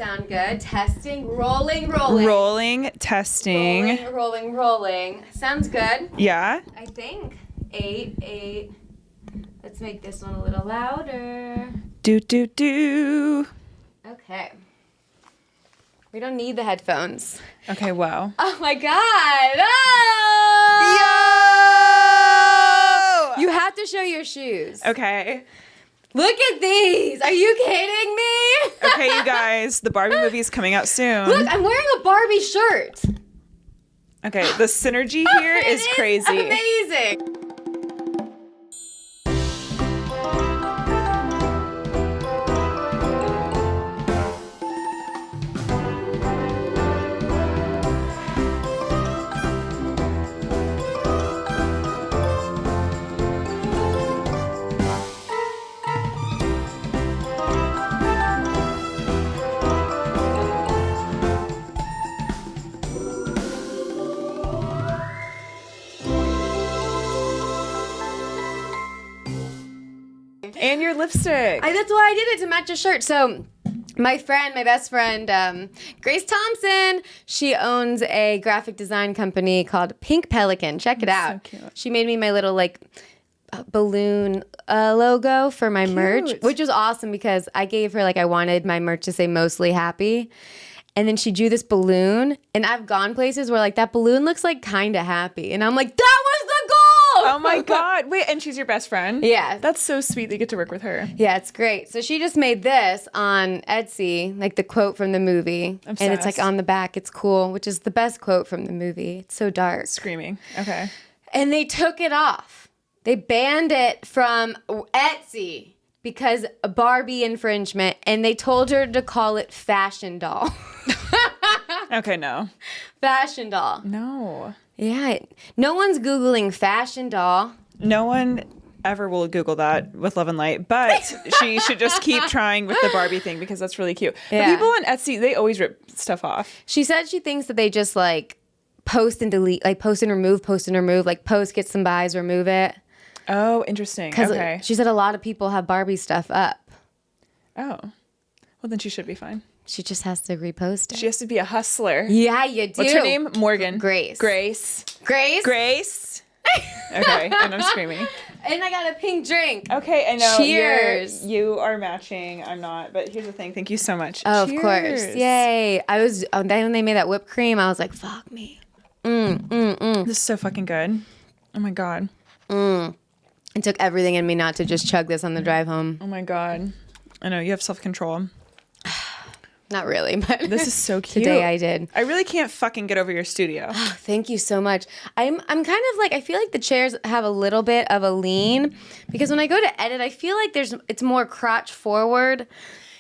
sound good. Testing, rolling. Rolling, testing. Rolling. Sounds good. Yeah? I think. 8. Let's make this one a little louder. Do. Okay. We don't need the headphones. Okay, wow. Oh my god! Oh! Yo! You have to show your shoes. Okay. Look at these! Are you kidding me? Okay, you guys, the Barbie movie is coming out soon. Look, I'm wearing a Barbie shirt. Okay, the synergy here is crazy. Amazing. And your lipstick. That's why I did it, to match your shirt. So my best friend, Grace Thompson, she owns a graphic design company called Pink Pelican. Check it out. So cute. She made me my little balloon logo for my merch, which was awesome because I gave her I wanted my merch to say mostly happy. And then she drew this balloon, and I've gone places where that balloon looks kind of happy. And I'm like, that was the goal! Oh my God. Wait, and she's your best friend? Yeah. That's so sweet that you get to work with her. Yeah, it's great. So she just made this on Etsy, the quote from the movie. Obsessed. And it's on the back, it's cool, which is the best quote from the movie. It's so dark. Screaming. Okay. And they took it off. They banned it from Etsy because of Barbie infringement, and they told her to call it Fashion Doll. Okay, no. Fashion Doll. No. Yeah. No one's Googling Fashion Doll. No one ever will Google that with love and light, but she should just keep trying with the Barbie thing because that's really cute. Yeah. The people on Etsy, they always rip stuff off. She said she thinks that they just post and delete, post and remove, post, get some buys, remove it. Oh, interesting. Okay. She said a lot of people have Barbie stuff up. Oh. Well, then she should be fine. She just has to repost it. She has to be a hustler. Yeah, you do. What's her name? Morgan. Grace. Grace. Okay, and I'm screaming. And I got a pink drink. Okay, I know. Cheers. You are matching. I'm not. But here's the thing. Thank you so much. Oh, Cheers. of course. Yay. Then when they made that whipped cream, I was like, fuck me. This is so fucking good. Oh my God. It took everything in me not to just chug this on the drive home. Oh my God. I know. You have self-control. Not really, but this is so cute. Today I did. I really can't fucking get over your studio. Oh, thank you so much. I'm kind of I feel like the chairs have a little bit of a lean because when I go to edit, I feel like it's more crotch forward.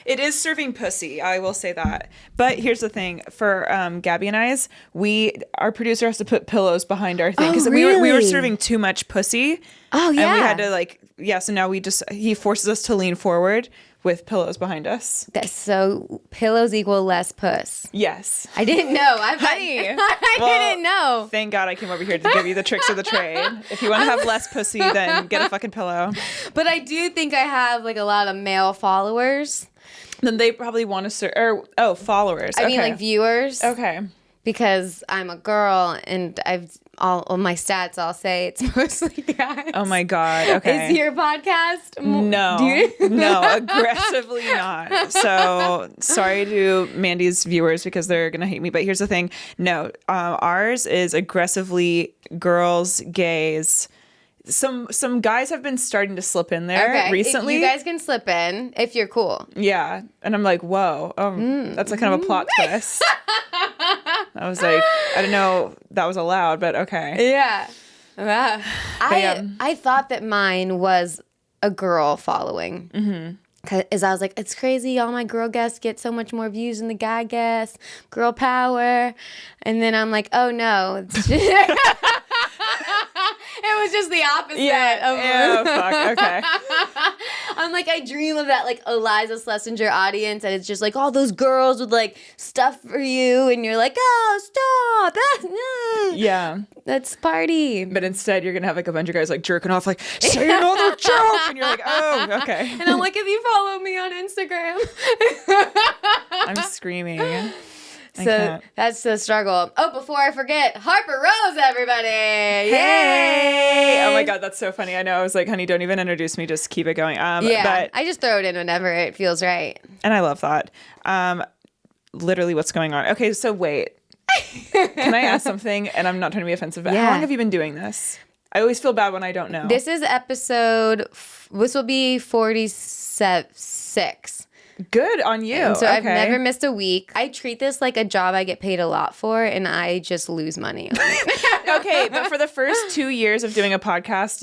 It is serving pussy, I will say that. But here's the thing. For Gabby and I's, our producer has to put pillows behind our thing because we were serving too much pussy. Oh, yeah. And we had to so now he forces us to lean forward with pillows behind us. That's so pillows equal less puss. Yes. I didn't know. Honey. I didn't know. Thank God I came over here to give you the tricks of the trade. If you want to have less pussy, then get a fucking pillow. But I do think I have a lot of male followers. Then they probably want to followers. I mean viewers. Okay. Because I'm a girl and all my stats all say it's mostly guys. Oh my God. Okay. Is your podcast? No. No, aggressively not. So sorry to Mandy's viewers because they're going to hate me. But here's the thing. No, ours is aggressively girls, gays. Some guys have been starting to slip in there recently. You guys can slip in if you're cool. Yeah. And I'm like, whoa. That's kind of a plot twist. I was like, I didn't know that was allowed, but okay. Yeah. I thought that mine was a girl following. Mm-hmm. Because I was like, it's crazy. All my girl guests get so much more views than the guy guests. Girl power. And then I'm like, oh, no. It was just the opposite. Yeah. Oh, fuck. Okay. I'm like, I dream of that Eliza Schlesinger audience, and it's just all those girls with stuff for you, and you're like, oh, stop. Yeah. Let's party. But instead, you're going to have a bunch of guys jerking off, say another joke. And you're like, oh, okay. And I'm like, if you follow me on Instagram. I'm screaming. So that's the struggle. Oh, before I forget, Harper-Rose, everybody. Hey! Yay! Oh my God, that's so funny. I know. I was like, honey, don't even introduce me. Just keep it going. But I just throw it in whenever it feels right. And I love that. Literally what's going on. Okay, so wait. Can I ask something? And I'm not trying to be offensive, but how long have you been doing this? I always feel bad when I don't know. This is this will be 46. Good on you. And so I've never missed a week. I treat this like a job I get paid a lot for, and I just lose money on it. Okay, but for the first 2 years of doing a podcast,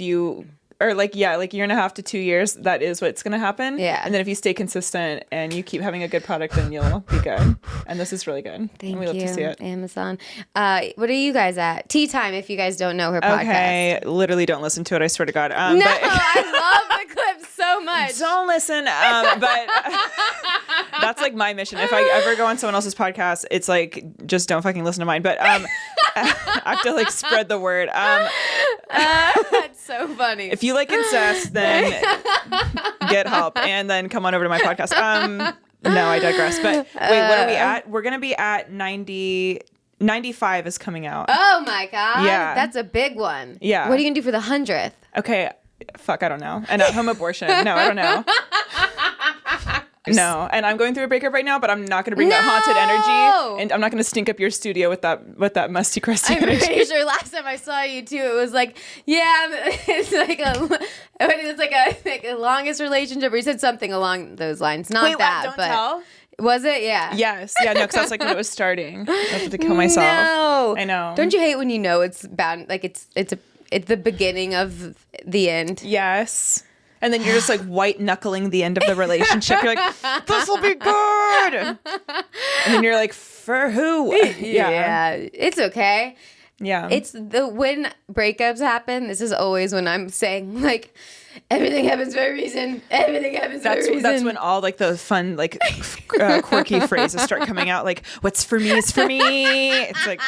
like year and a half to 2 years, that is what's going to happen. Yeah. And then if you stay consistent and you keep having a good product, then you'll be good. And this is really good. Thank and we love you, to see it. Amazon. What are you guys at? Tea Time, if you guys don't know her podcast. Okay, literally don't listen to it, I swear to God. No, I love the clip so much. Don't listen, but that's like my mission. If I ever go on someone else's podcast, it's like, just don't fucking listen to mine. But I have to like spread the word. That's so funny. If you like incest, then get help and then come on over to my podcast. No, I digress. But wait, what are we at? We're going to be at 95 is coming out. Oh my God. Yeah. That's a big one. Yeah. What are you going to do for the 100th? Okay. Fuck, I don't know. And at-home abortion. No, I don't know. No, and I'm going through a breakup right now, but I'm not going to bring that haunted energy, and I'm not going to stink up your studio with that musty, crusty energy. I'm pretty sure last time I saw you too, it was like, it's like a longest relationship, or you said something along those lines. Not Wait, that, don't but tell. Was it? Yeah. Yes. Yeah. No, because that's like when it was starting. I have to kill myself. No. I know. Don't you hate when you know it's bound? Like it's the beginning of the end. Yes. And then you're just like white knuckling the end of the relationship. You're like, this will be good. And then you're like, for who? Yeah. It's okay. Yeah. It's when breakups happen, this is always when I'm saying like, everything happens for a reason. Everything happens for a reason. That's when all like the fun, like quirky phrases start coming out. Like, what's for me is for me. It's like,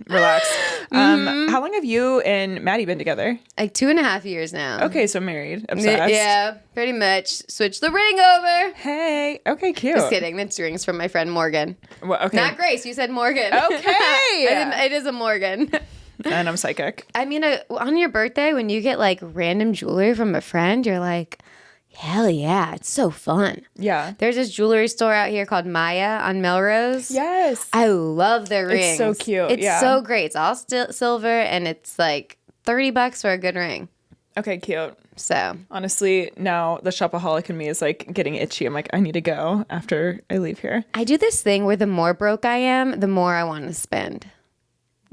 relax. How long have you and Maddie been together? Like 2.5 years now. Okay, so married, obsessed. Yeah, pretty much. Switch the ring over. Hey, okay, cute. Just kidding. That's rings from my friend Morgan. Well, okay. Not Grace. You said Morgan. Okay. It is a Morgan. And I'm psychic. I mean, on your birthday, when you get like random jewelry from a friend, you're like, hell yeah, it's so fun. Yeah. There's this jewelry store out here called Maya on Melrose. Yes. I love their rings. It's so cute. It's so great. It's all silver, and it's like $30 for a good ring. Okay, cute. So honestly, now the shopaholic in me is like getting itchy. I'm like, I need to go after I leave here. I do this thing where the more broke I am, the more I want to spend.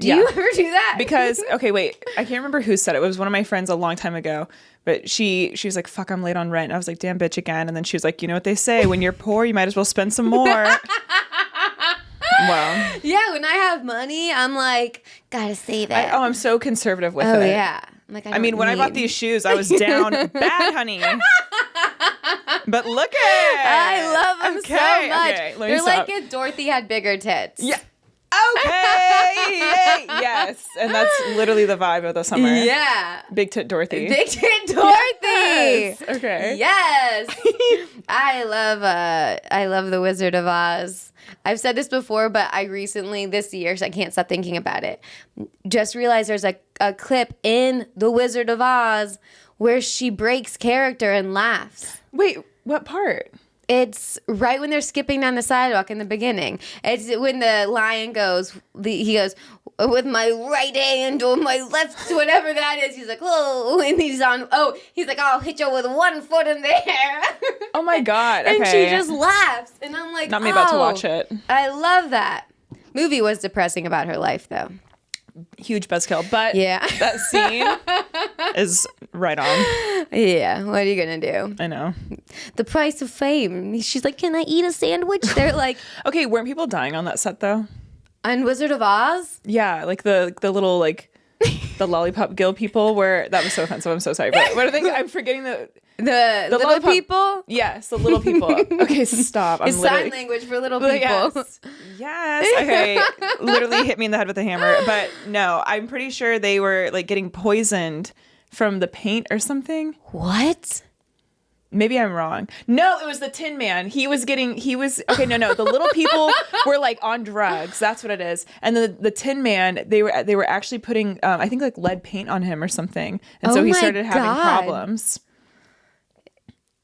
Do you ever do that? Because, okay, wait, I can't remember who said it. It was one of my friends a long time ago, but she was like, fuck, I'm late on rent. And I was like, damn bitch again. And then she was like, you know what they say, when you're poor, you might as well spend some more. Wow. Yeah, when I have money, I'm like, gotta save it. I'm so conservative with it. Oh, yeah. I'm like, when I bought these shoes, I was down bad, honey. But look at it. I love them so much. Okay, they're like if Dorothy had bigger tits. Yeah. Okay. Yes. And that's literally the vibe of the summer. Yeah. Big tit Dorothy. Big tit Dorothy. Yes. Okay. Yes. I love The Wizard of Oz. I've said this before, but I recently, this year, so I can't stop thinking about it, just realized there's a clip in The Wizard of Oz where she breaks character and laughs. Wait, what part? It's right when they're skipping down the sidewalk in the beginning. It's when the lion goes, he goes, with my right hand or my left, whatever that is. He's like, oh, and he's like, I'll hit you with one foot in the air. Oh my God. Okay. And she just laughs. And I'm like, not me about to watch it. I love that. Movie was depressing about her life, though. Huge buzzkill. But yeah. That scene is right on. Yeah. What are you going to do? I know. The price of fame. She's like, can I eat a sandwich? They're like. Okay, weren't people dying on that set, though? On Wizard of Oz? Yeah, like the little, like, the lollipop gill people were, that was so offensive. I'm so sorry. But what are they? I'm forgetting the little lollipop people? Yes, the little people. Okay, stop. It's sign language for little people. Yes. Okay. Literally hit me in the head with a hammer. But no, I'm pretty sure they were like getting poisoned from the paint or something. What? Maybe I'm wrong. No, it was the Tin Man. Okay, no. The little people were like on drugs. That's what it is. And the Tin Man, they were actually putting, I think like lead paint on him or something. And so he started having problems.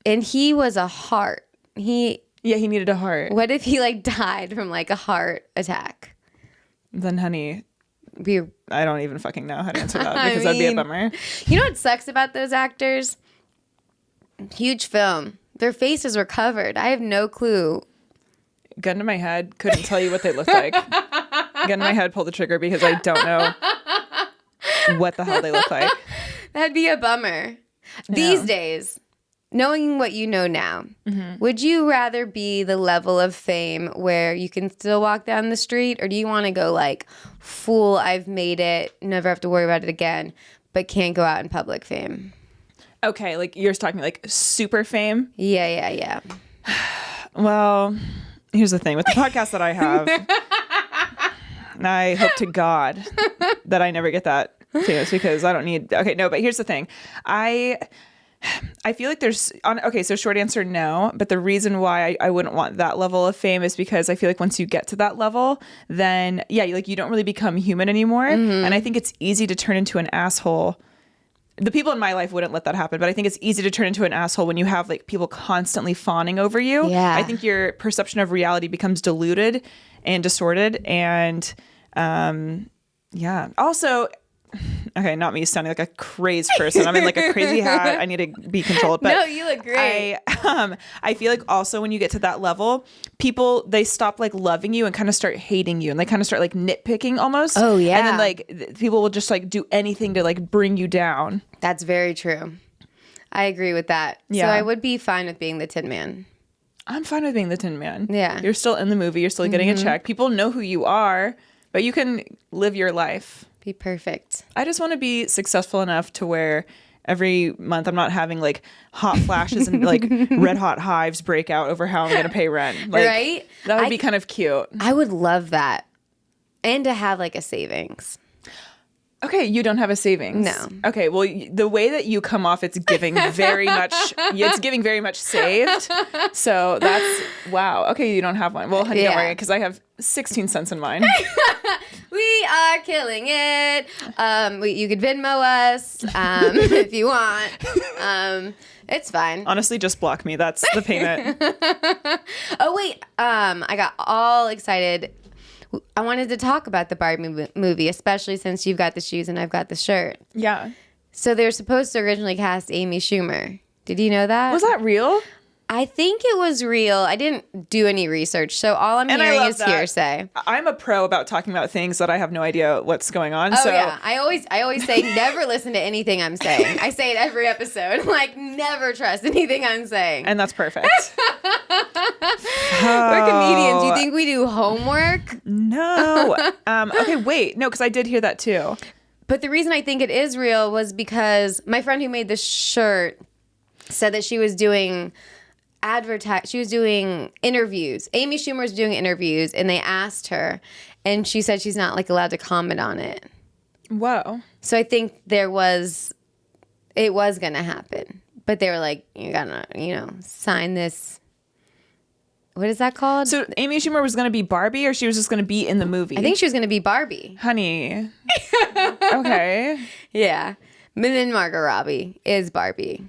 And he was a heart. He needed a heart. What if he like died from like a heart attack? Then honey, I don't even fucking know how to answer that because that'd be a bummer. You know what sucks about those actors? Huge film. Their faces were covered. I have no clue. Gun to my head, couldn't tell you what they looked like. Gun to my head, pull the trigger because I don't know what the hell they look like. That'd be a bummer. These days, knowing what you know now, would you rather be the level of fame where you can still walk down the street, or do you want to go like full, I've made it, never have to worry about it again, but can't go out in public fame? Okay, like you're talking like super fame? Yeah. Well, here's the thing. With the podcast that I have, I hope to God that I never get that famous because I don't need... Okay, no, but here's the thing. I feel like so short answer, no. But the reason why I wouldn't want that level of fame is because I feel like once you get to that level, then, you don't really become human anymore. And I think it's easy to turn into an asshole. The people in my life wouldn't let that happen, but I think it's easy to turn into an asshole when you have like people constantly fawning over you. Yeah. I think your perception of reality becomes diluted and distorted. And also, okay, not me sounding like a crazed person. I'm in like a crazy hat. I need to be controlled. But no, you look great. I feel like also when you get to that level, people, they stop like loving you and kind of start hating you, and they kind of start like nitpicking almost. Oh yeah. And then like people will just like do anything to like bring you down. That's very true. I agree with that. Yeah. So I would be fine with being the Tin Man. I'm fine with being the Tin Man. Yeah. You're still in the movie. You're still getting a check. People know who you are, but you can live your life. Be perfect. I just want to be successful enough to where every month I'm not having like hot flashes and like red hot hives break out over how I'm going to pay rent. Like, right? That would be kind of cute. I would love that. And to have like a savings. Okay, you don't have a savings. No. Okay, well, the way that you come off, it's giving very much saved. So that's, wow. Okay, you don't have one. Well, honey, don't worry, because I have 16 cents in mine. We are killing it. You could Venmo us if you want. It's fine. Honestly, just block me. That's the payment. Oh, wait. I got all excited. I wanted to talk about the Barbie movie, especially since you've got the shoes and I've got the shirt. Yeah. So they were supposed to originally cast Amy Schumer. Did you know that? Was that real? I think it was real. I didn't do any research, so all I'm hearing is hearsay. I'm a pro about talking about things that I have no idea what's going on. Oh so. Yeah, I always say never listen to anything I'm saying. I say it every episode. Like never trust anything I'm saying. And that's perfect. We're comedians. You think we do homework? No. Okay, wait. No, because I did hear that too. But the reason I think it is real was because my friend who made this shirt said that she was doing interviews. Amy Schumer was doing interviews, and they asked her, and she said she's not like allowed to comment on it. Whoa. So I think it was gonna happen, but they were like, you gotta, sign this. What is that called? So Amy Schumer was gonna be Barbie, or she was just gonna be in the movie? I think she was gonna be Barbie. Honey. Okay. Yeah. And then Margot Robbie is Barbie.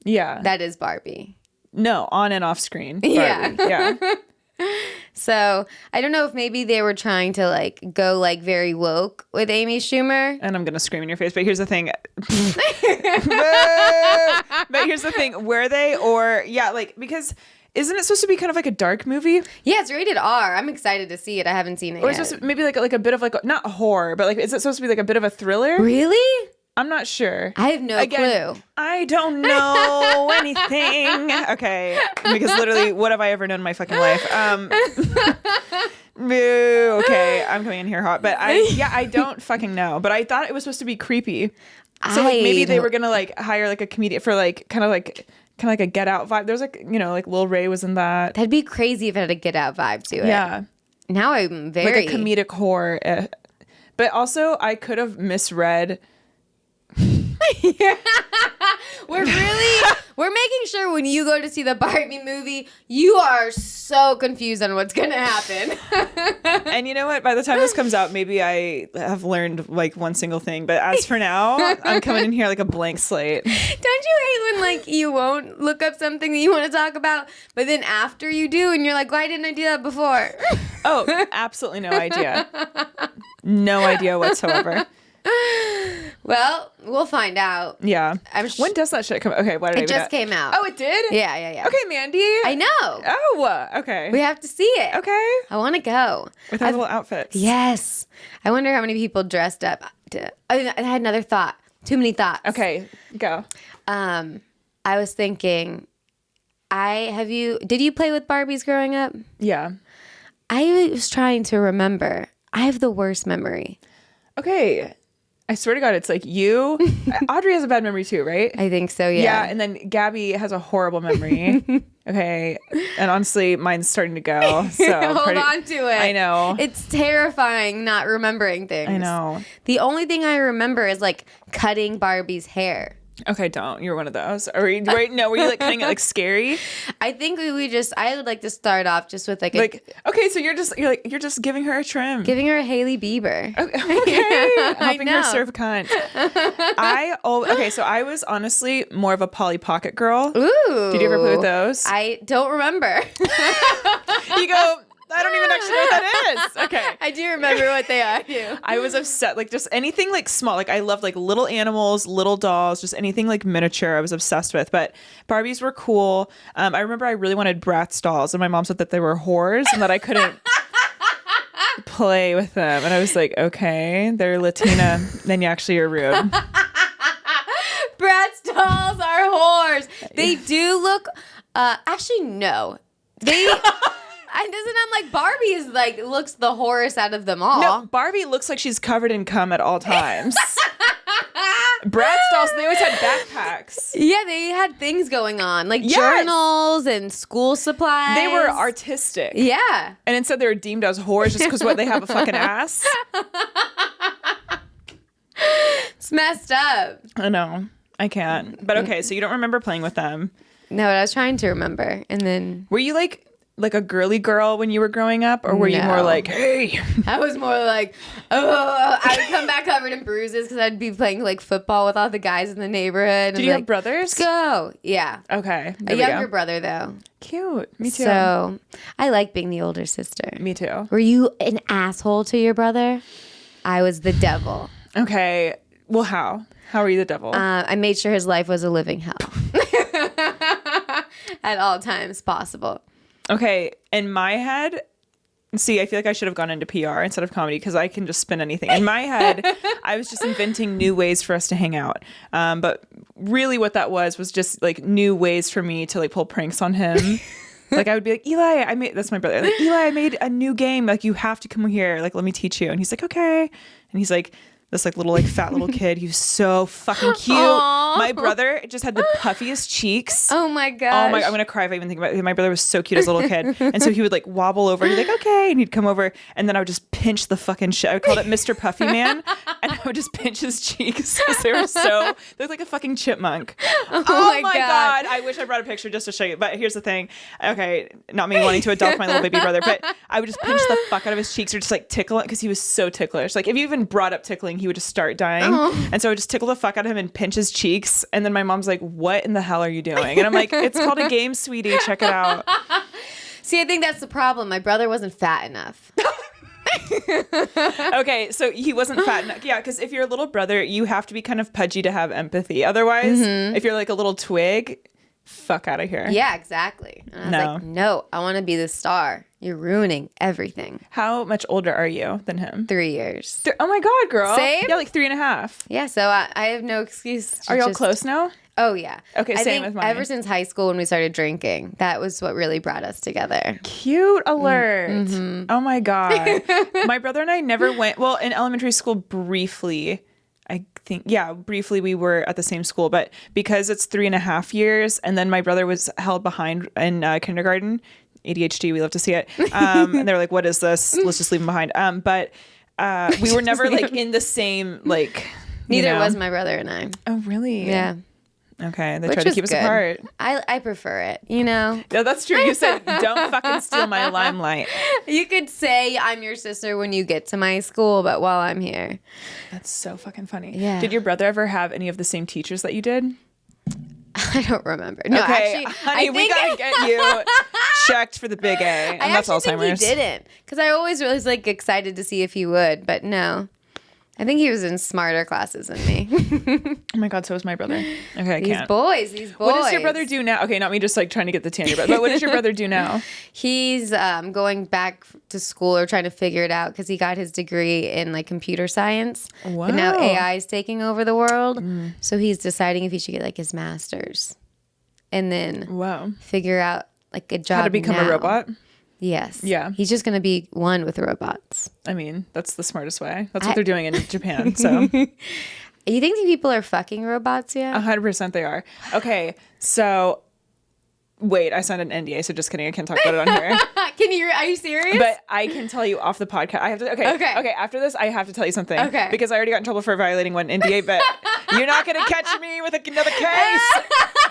Yeah. That is Barbie. No, on and off screen. Barbie. Yeah. Yeah. So I don't know if maybe they were trying to like go like very woke with Amy Schumer. And I'm gonna scream in your face, but here's the thing. But here's the thing. Were they, or because isn't it supposed to be kind of like a dark movie? Yeah, it's rated R. I'm excited to see it. I haven't seen it or yet. Or it's supposed to maybe like a bit of like not horror, but like is it supposed to be like a bit of a thriller? Really? I'm not sure. I have no clue. I don't know anything. Okay. Because literally, what have I ever known in my fucking life? Okay, I'm coming in here hot. But I don't fucking know. But I thought it was supposed to be creepy. So like maybe they were gonna like hire like a comedian for like kind of like a Get Out vibe. There's like, like Lil Ray was in that. That'd be crazy if it had a Get Out vibe to it. Yeah. Now I'm very like a comedic horror. But also I could have misread We're making sure when you go to see the Barbie movie, you are so confused on what's going to happen. And you know what? By the time this comes out, maybe I have learned like one single thing. But as for now, I'm coming in here like a blank slate. Don't you hate when like you won't look up something that you want to talk about, but then after you do and you're like, why didn't I do that before? Oh, absolutely no idea. No idea whatsoever. Well, we'll find out. Yeah. When does that shit come out? Okay, it just came out. Oh, it did? Yeah. Okay, Mandy. I know. Oh, okay. We have to see it. Okay. I want to go. With our little outfits. Yes. I wonder how many people dressed up. I had another thought. Too many thoughts. Okay, go. I was thinking, did you play with Barbies growing up? Yeah. I was trying to remember. I have the worst memory. Okay. I swear to God, it's like you. Audrey has a bad memory too, right? I think so, yeah. Yeah, and then Gabby has a horrible memory. Okay. And honestly, mine's starting to go. So Hold on to it. I know. It's terrifying not remembering things. I know. The only thing I remember is like cutting Barbie's hair. Okay, don't. You're one of those. Were you like cutting it like scary? I think I would like to start off just with okay, so you're just giving her a trim. giving her a Hailey Bieber. Okay. Helping her serve cunt. So I was honestly more of a Polly Pocket girl. Ooh. Did you ever play with those? I don't remember. You go, I don't even actually know what that is. Okay. I do remember what they are too. I was obsessed, like just anything like small. Like I loved like little animals, little dolls, just anything like miniature I was obsessed with. But Barbies were cool. I remember I really wanted Bratz dolls and my mom said that they were whores and that I couldn't play with them. And I was like, okay, they're Latina. Then you actually are rude. Bratz dolls are whores. They do look, actually no. They... It doesn't sound like Barbie is like looks the whorest out of them all. No, Barbie looks like she's covered in cum at all times. Bratz dolls, they always had backpacks. Yeah, they had things going on, like journals and school supplies. They were artistic. Yeah. And instead they were deemed as whores just because they have a fucking ass. It's messed up. I know. I can't. But okay, so you don't remember playing with them. No, but I was trying to remember. And then... Were you like a girly girl when you were growing up? Or were you more like, hey? I was more like, oh, I would come back covered in bruises because I'd be playing like football with all the guys in the neighborhood. Did you have brothers? Let's go. Yeah. Okay. A younger brother though. Cute. Me too. So I like being the older sister. Me too. Were you an asshole to your brother? I was the devil. Okay. Well, how? How were you the devil? I made sure his life was a living hell. At all times possible. Okay, in my head, see, I feel like I should have gone into PR instead of comedy because I can just spin anything. In my head, I was just inventing new ways for us to hang out. But really what that was just like new ways for me to like pull pranks on him. Like I would be like, Eli, that's my brother. Like, Eli, I made a new game. Like you have to come here. Like, let me teach you. And he's like, okay. And he's like, this like little like fat little kid. He was so fucking cute. Aww. My brother just had the puffiest cheeks. Oh my gosh. Oh my! I'm gonna cry if I even think about it. My brother was so cute as a little kid, and so he would like wobble over. He'd be like, okay, and he'd come over, and then I would just pinch the fucking shit. I would call it Mr. Puffy Man, and I would just pinch his cheeks because they looked like a fucking chipmunk. Oh my god! I wish I brought a picture just to show you. But here's the thing. Okay, not me wanting to adopt my little baby brother, but I would just pinch the fuck out of his cheeks or just like tickle it because he was so ticklish. Like if you even brought up tickling, he would just start dying. And so I would just tickle the fuck out of him and pinch his cheeks. And then my mom's like, what in the hell are you doing? And I'm like, it's called a game, sweetie. Check it out. See, I think that's the problem. My brother wasn't fat enough. Okay, so he wasn't fat enough. Yeah, because if you're a little brother, you have to be kind of pudgy to have empathy. Otherwise, if you're like a little twig, fuck out of here. Yeah, exactly. And I was like, no, I want to be the star. You're ruining everything. How much older are you than him? 3 years. Oh my God, girl. Same? Yeah, like 3.5. Yeah, so I have no excuse. Are y'all close now? Oh, yeah. Okay, I same think with mine. ever since high school when we started drinking, that was what really brought us together. Cute alert. Oh my God. My brother and I never went, well, in elementary school briefly. Briefly we were at the same school, but because it's 3.5 years and then my brother was held behind in kindergarten, ADHD, we love to see it. And they're like, what is this? Let's just leave him behind. But we were never like in the same like Neither was my brother and I. Oh, really? Yeah. Okay, they try to keep us apart. I prefer it, you know? No, that's true. You said, don't fucking steal my limelight. You could say I'm your sister when you get to my school, but while I'm here. That's so fucking funny. Yeah. Did your brother ever have any of the same teachers that you did? I don't remember. No, okay, actually, honey, we gotta get you checked for the big A, and that's Alzheimer's. I think he didn't, because I always was like excited to see if he would, but no. I think he was in smarter classes than me. Oh my God, so was my brother. Okay, I These can't. boys. What does your brother do now? Okay, not me just like trying to get the tangent, but what does your brother do now? He's going back to school or trying to figure it out because he got his degree in like computer science. Wow. But now AI is taking over the world. So he's deciding if he should get like his master's and then figure out like a job. How to become a robot? Yes. Yeah. He's just going to be one with robots. I mean, that's the smartest way. That's what they're doing in Japan. So, you think people are fucking robots yet? 100% they are. Okay, so wait, I signed an NDA, so just kidding. I can't talk about it on here. Are you serious? But I can tell you off the podcast. I have to. Okay. After this, I have to tell you something. Okay. Because I already got in trouble for violating one NDA, but you're not gonna catch me with another case.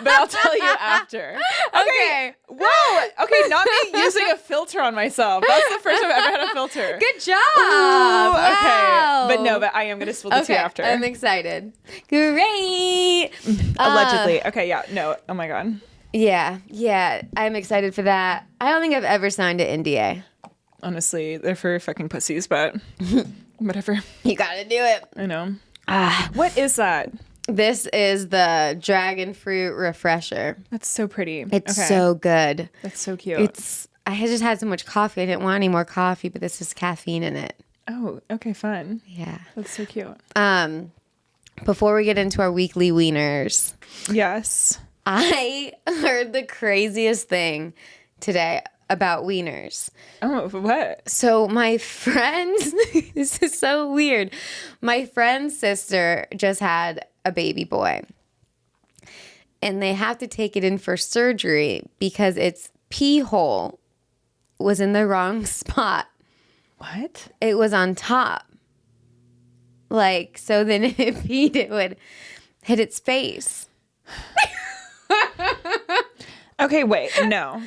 But I'll tell you after. Okay. Whoa. Okay. Not me using a filter on myself. That's the first time I've ever had a filter. Good job. Ooh, wow. Okay. But I am gonna spill the tea after. I'm excited. Great. Allegedly. Okay. Yeah. No. Oh my God. Yeah, I'm excited for that. I don't think I've ever signed an NDA. Honestly, they're for fucking pussies, but whatever. You gotta do it. I know. What is that? This is the dragon fruit refresher. That's so pretty. It's so good. That's so cute. I had just had so much coffee. I didn't want any more coffee, but this has caffeine in it. Oh, okay, fun. Yeah. That's so cute. Before we get into our weekly wieners. Yes. I heard the craziest thing today about wieners. Oh, what? So my friend's, this is so weird. My friend's sister just had a baby boy. And they have to take it in for surgery because its pee hole was in the wrong spot. What? It was on top. Like, so then if it peed, it would hit its face. Okay, wait, no.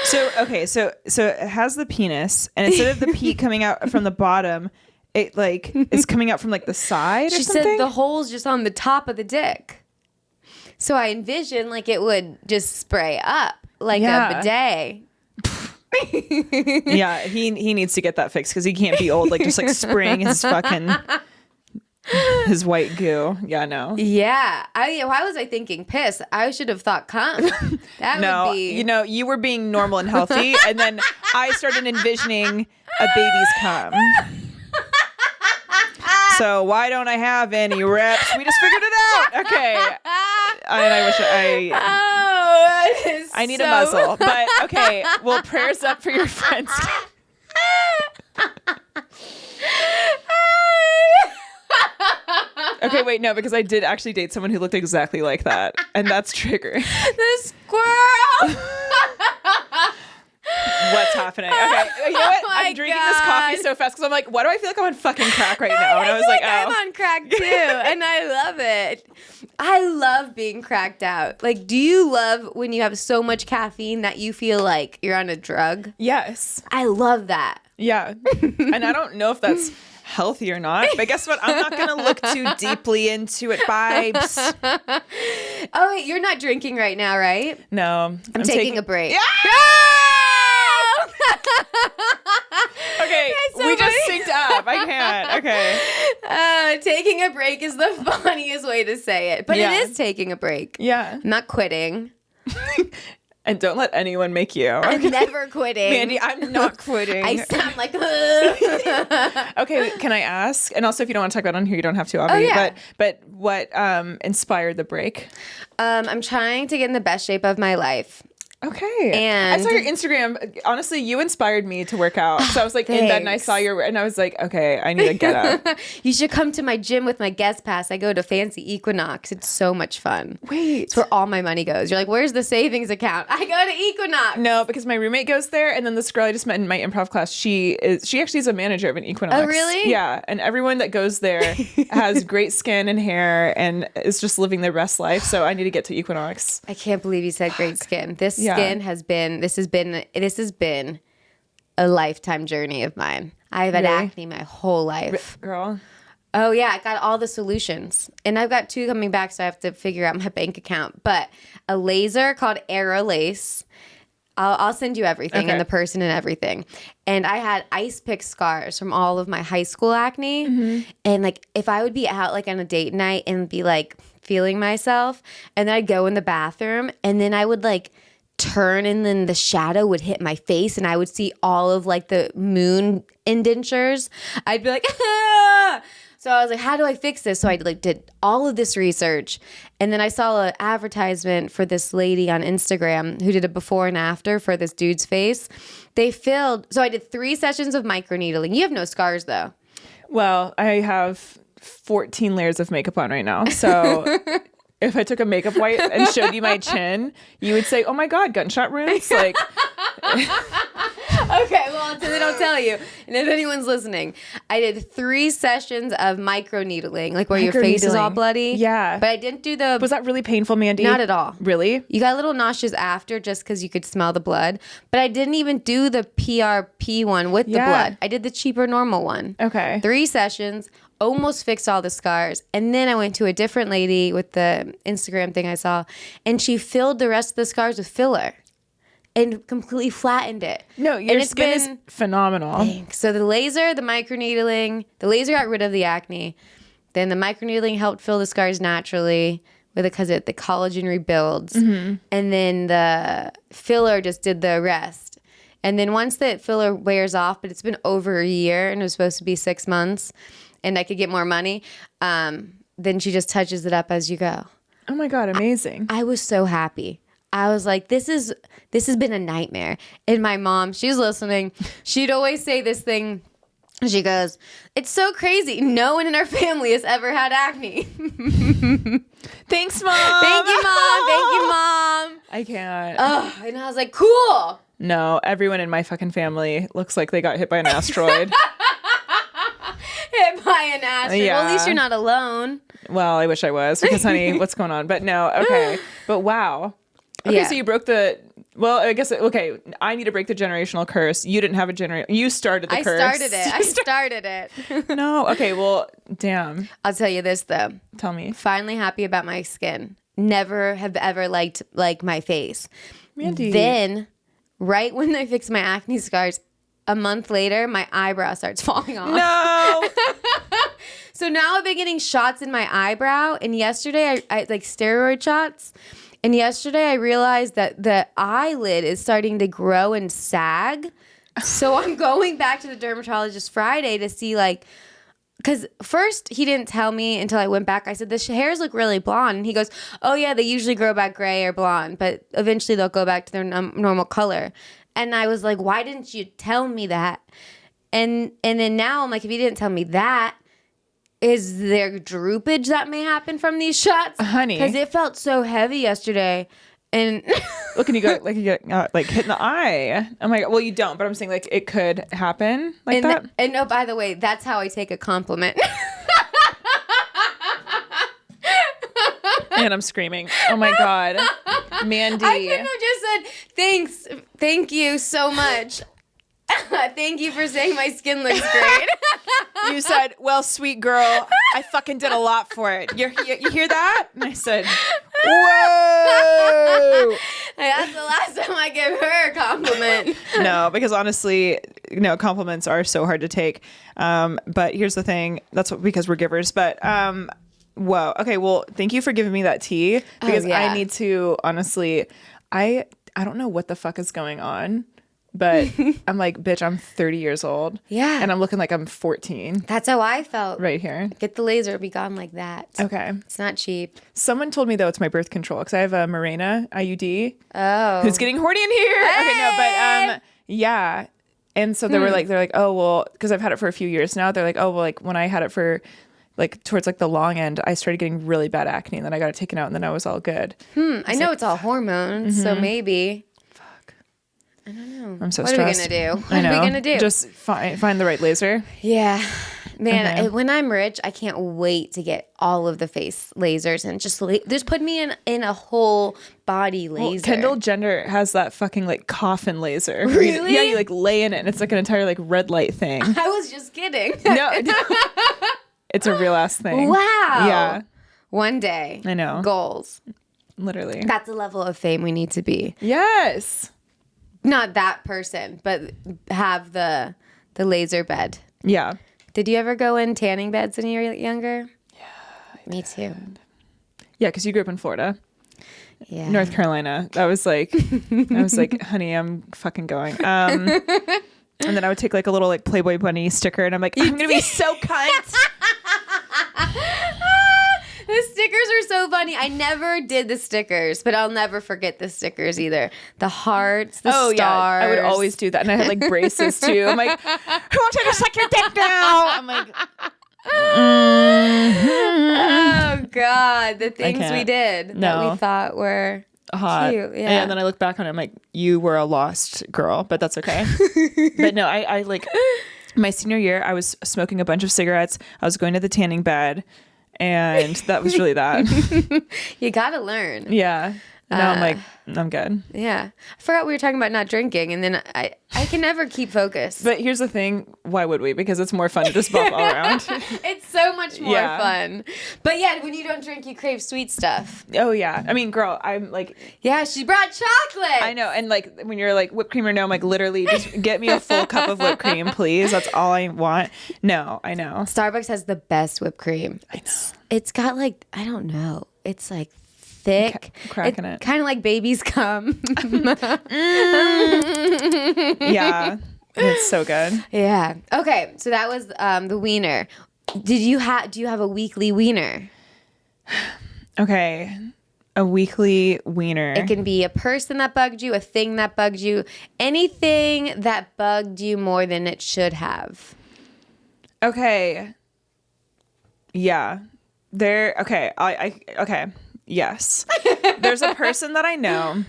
So it has the penis, and instead of the pee coming out from the bottom, it like is coming out from like the side or something? She said the hole's just on the top of the dick. So I envisioned like it would just spray up like a bidet. Yeah, he needs to get that fixed because he can't be old like just like spraying his white goo. Yeah, no. Yeah. Why was I thinking piss? I should have thought cum. Would be... you were being normal and healthy, and then I started envisioning a baby's cum. So why don't I have any reps? We just figured it out. Okay. And I wish I need a muzzle. But okay, well, prayers up for your friends. Okay, wait, no, because I did actually date someone who looked exactly like that, and that's triggering. The squirrel. What's happening? Okay, you know what? I'm drinking this coffee so fast because I'm like, why do I feel like I'm on fucking crack right now? And I was like, I'm on crack too, and I love it. I love being cracked out. Like, do you love when you have so much caffeine that you feel like you're on a drug? Yes. I love that. Yeah, and I don't know if that's healthy or not, but guess what? I'm not gonna look too deeply into it, vibes. Oh, wait, you're not drinking right now, right? No, I'm taking a break. Yeah! Okay, so we just synced up. I can't. Okay. Taking a break is the funniest way to say it, but it is taking a break. Yeah, I'm not quitting. And don't let anyone make you. I'm never quitting. Mandy, I'm not quitting. I sound like... Okay, can I ask? And also, if you don't want to talk about it on here, you don't have to, obviously. Oh, yeah. But what inspired the break? I'm trying to get in the best shape of my life. Okay. And I saw your Instagram. Honestly, you inspired me to work out. So I was like in bed and I saw and I was like, okay, I need to get up. You should come to my gym with my guest pass. I go to Fancy Equinox. It's so much fun. Wait. It's where all my money goes. You're like, where's the savings account? I go to Equinox. No, because my roommate goes there, and then this girl I just met in my improv class, she actually is a manager of an Equinox. Oh, really? Yeah. And everyone that goes there has great skin and hair and is just living their best life. So I need to get to Equinox. I can't believe you said great skin. This has been a lifetime journey of mine. I've had acne my whole life. Girl. Oh yeah, I got all the solutions. And I've got 2 coming back, so I have to figure out my bank account. But a laser called Aerolace. I'll send you everything and the person and everything. And I had ice pick scars from all of my high school acne. Mm-hmm. And like if I would be out like on a date night and be like feeling myself, and then I'd go in the bathroom and then I would like turn and then the shadow would hit my face and I would see all of like the moon indentures. I'd be like, ah! So I was like, how do I fix this? So I like did all of this research. And then I saw an advertisement for this lady on Instagram who did a before and after for this dude's face. So I did 3 sessions of microneedling. You have no scars though. Well, I have 14 layers of makeup on right now. So if I took a makeup wipe and showed you my chin, you would say, oh my God, gunshot wounds. Like, okay, well, so they don't tell you. And if anyone's listening, I did 3 sessions of microneedling, like where your face is all bloody. Yeah. But I didn't do the... Was that really painful, Mandy? Not at all. Really? You got a little nauseous after just because you could smell the blood. But I didn't even do the PRP one with the blood. I did the cheaper normal one. Okay. 3 sessions, almost fixed all the scars. And then I went to a different lady with the Instagram thing I saw, and she filled the rest of the scars with filler and completely flattened it. No, your skin is phenomenal. Thanks. So the laser, the microneedling, the laser got rid of the acne. Then the microneedling helped fill the scars naturally because the collagen rebuilds. Mm-hmm. And then the filler just did the rest. And then once the filler wears off, but it's been over a year and it was supposed to be 6 months and I could get more money, then she just touches it up as you go. Oh my God, amazing. I was so happy. I was like, this has been a nightmare. And my mom, she's listening. She'd always say this thing. She goes, it's so crazy. No one in our family has ever had acne. Thanks, Mom. Thank you, Mom. Thank you, Mom. I can't. And I was like, cool. No, everyone in my fucking family looks like they got hit by an asteroid. Hit by an asteroid. Yeah. Well, at least you're not alone. Well, I wish I was because, honey, what's going on? But no, okay. But wow. Okay, so you broke I guess, okay, I need to break the generational curse. You didn't have you started the curse. I started it. No, okay, well, damn. I'll tell you this, though. Tell me. Finally happy about my skin. Never have ever liked my face. Mandy. Then, right when I fixed my acne scars, a month later, my eyebrow starts falling off. No! So now I've been getting shots in my eyebrow, and yesterday I like steroid shots. And yesterday I realized that the eyelid is starting to grow and sag. So I'm going back to the dermatologist Friday to see because first he didn't tell me until I went back. I said, the hairs look really blonde. And he goes, oh yeah, they usually grow back gray or blonde, but eventually they'll go back to their normal color. And I was like, why didn't you tell me that? And then now I'm like, if you didn't tell me that, is there droopage that may happen from these shots? Honey. Because it felt so heavy yesterday. And look, and you got hit in the eye. I'm like, well, you don't, but I'm saying it could happen that. And no, by the way, that's how I take a compliment. And I'm screaming. Oh my God. Mandy. I couldn't have just said, thanks. Thank you so much. Thank you for saying my skin looks great. You said, well, sweet girl, I fucking did a lot for it. You hear that? And I said, whoa. That's the last time I give her a compliment. No, because honestly, compliments are so hard to take. But here's the thing. Because we're givers. But whoa. Okay, well, thank you for giving me that tea. Because I need to, honestly, I don't know what the fuck is going on. But I'm like, bitch, I'm 30 years old. Yeah. And I'm looking like I'm 14. That's how I felt. Right here. Get the laser, be gone like that. Okay. It's not cheap. Someone told me, though, it's my birth control because I have a Mirena IUD. Oh. Who's getting horny in here? Hey! Okay, no, but yeah. And so they're like, oh, well, because I've had it for a few years now. They're like, oh, well, like when I had it for like towards like the long end, I started getting really bad acne, and then I got it taken out, and then I was all good. I know it's all hormones, so maybe. Fuck. I don't know. I'm so what stressed. What are we gonna do? I know. What are we gonna do? Just find the right laser. Yeah. Man, Okay. when I'm rich, I can't wait to get all of the face lasers and just put me in a whole body laser. Well, Kendall Jenner has that fucking like coffin laser. Really? Yeah, you like lay in it, and it's like an entire like red light thing. I was just kidding. No. It's a real ass thing. Wow. Yeah. One day. I know. Goals. Literally. That's the level of fame we need to be. Yes. Not that person, but have the laser bed. Yeah. Did you ever go in tanning beds when you were younger? Yeah. Me too. Yeah, because you grew up in Florida. Yeah. North Carolina. I was like, honey, I'm fucking going. And then I would take like a little like Playboy bunny sticker, and I'm like, I'm gonna be so cunt. The stickers are so funny. I never did the stickers, but I'll never forget the stickers either. The hearts, the stars. Yeah, I would always do that, and I had like braces too. I'm like, who wants to suck your dick now? I'm like, oh God, the things we did that we thought were hot. Cute, yeah. And then I look back on it, I'm like, you were a lost girl, but that's okay. But no, I like my senior year, I was smoking a bunch of cigarettes. I was going to the tanning bed, and that was really that. You gotta learn. Yeah. Now I'm like, I'm good. Yeah. I forgot we were talking about not drinking, and then I can never keep focus. But here's the thing, why would we? Because it's more fun to just bop all around. It's so much more fun. But yeah, when you don't drink, you crave sweet stuff. Oh yeah. I mean, girl, I'm like, yeah, she brought chocolate. I know. And like when you're like whipped cream or no, I'm like, literally just get me a full cup of whipped cream, please. That's all I want. No, I know. Starbucks has the best whipped cream. I know. It's got like, I don't know. It's like thick. Cracking it. Kind of like babies cum. Yeah. It's so good. Yeah. Okay. So that was the wiener. Do you have a weekly wiener? Okay. A weekly wiener. It can be a person that bugged you, a thing that bugged you, anything that bugged you more than it should have. Okay. Yeah. Okay. Okay. Yes. There's a person that I know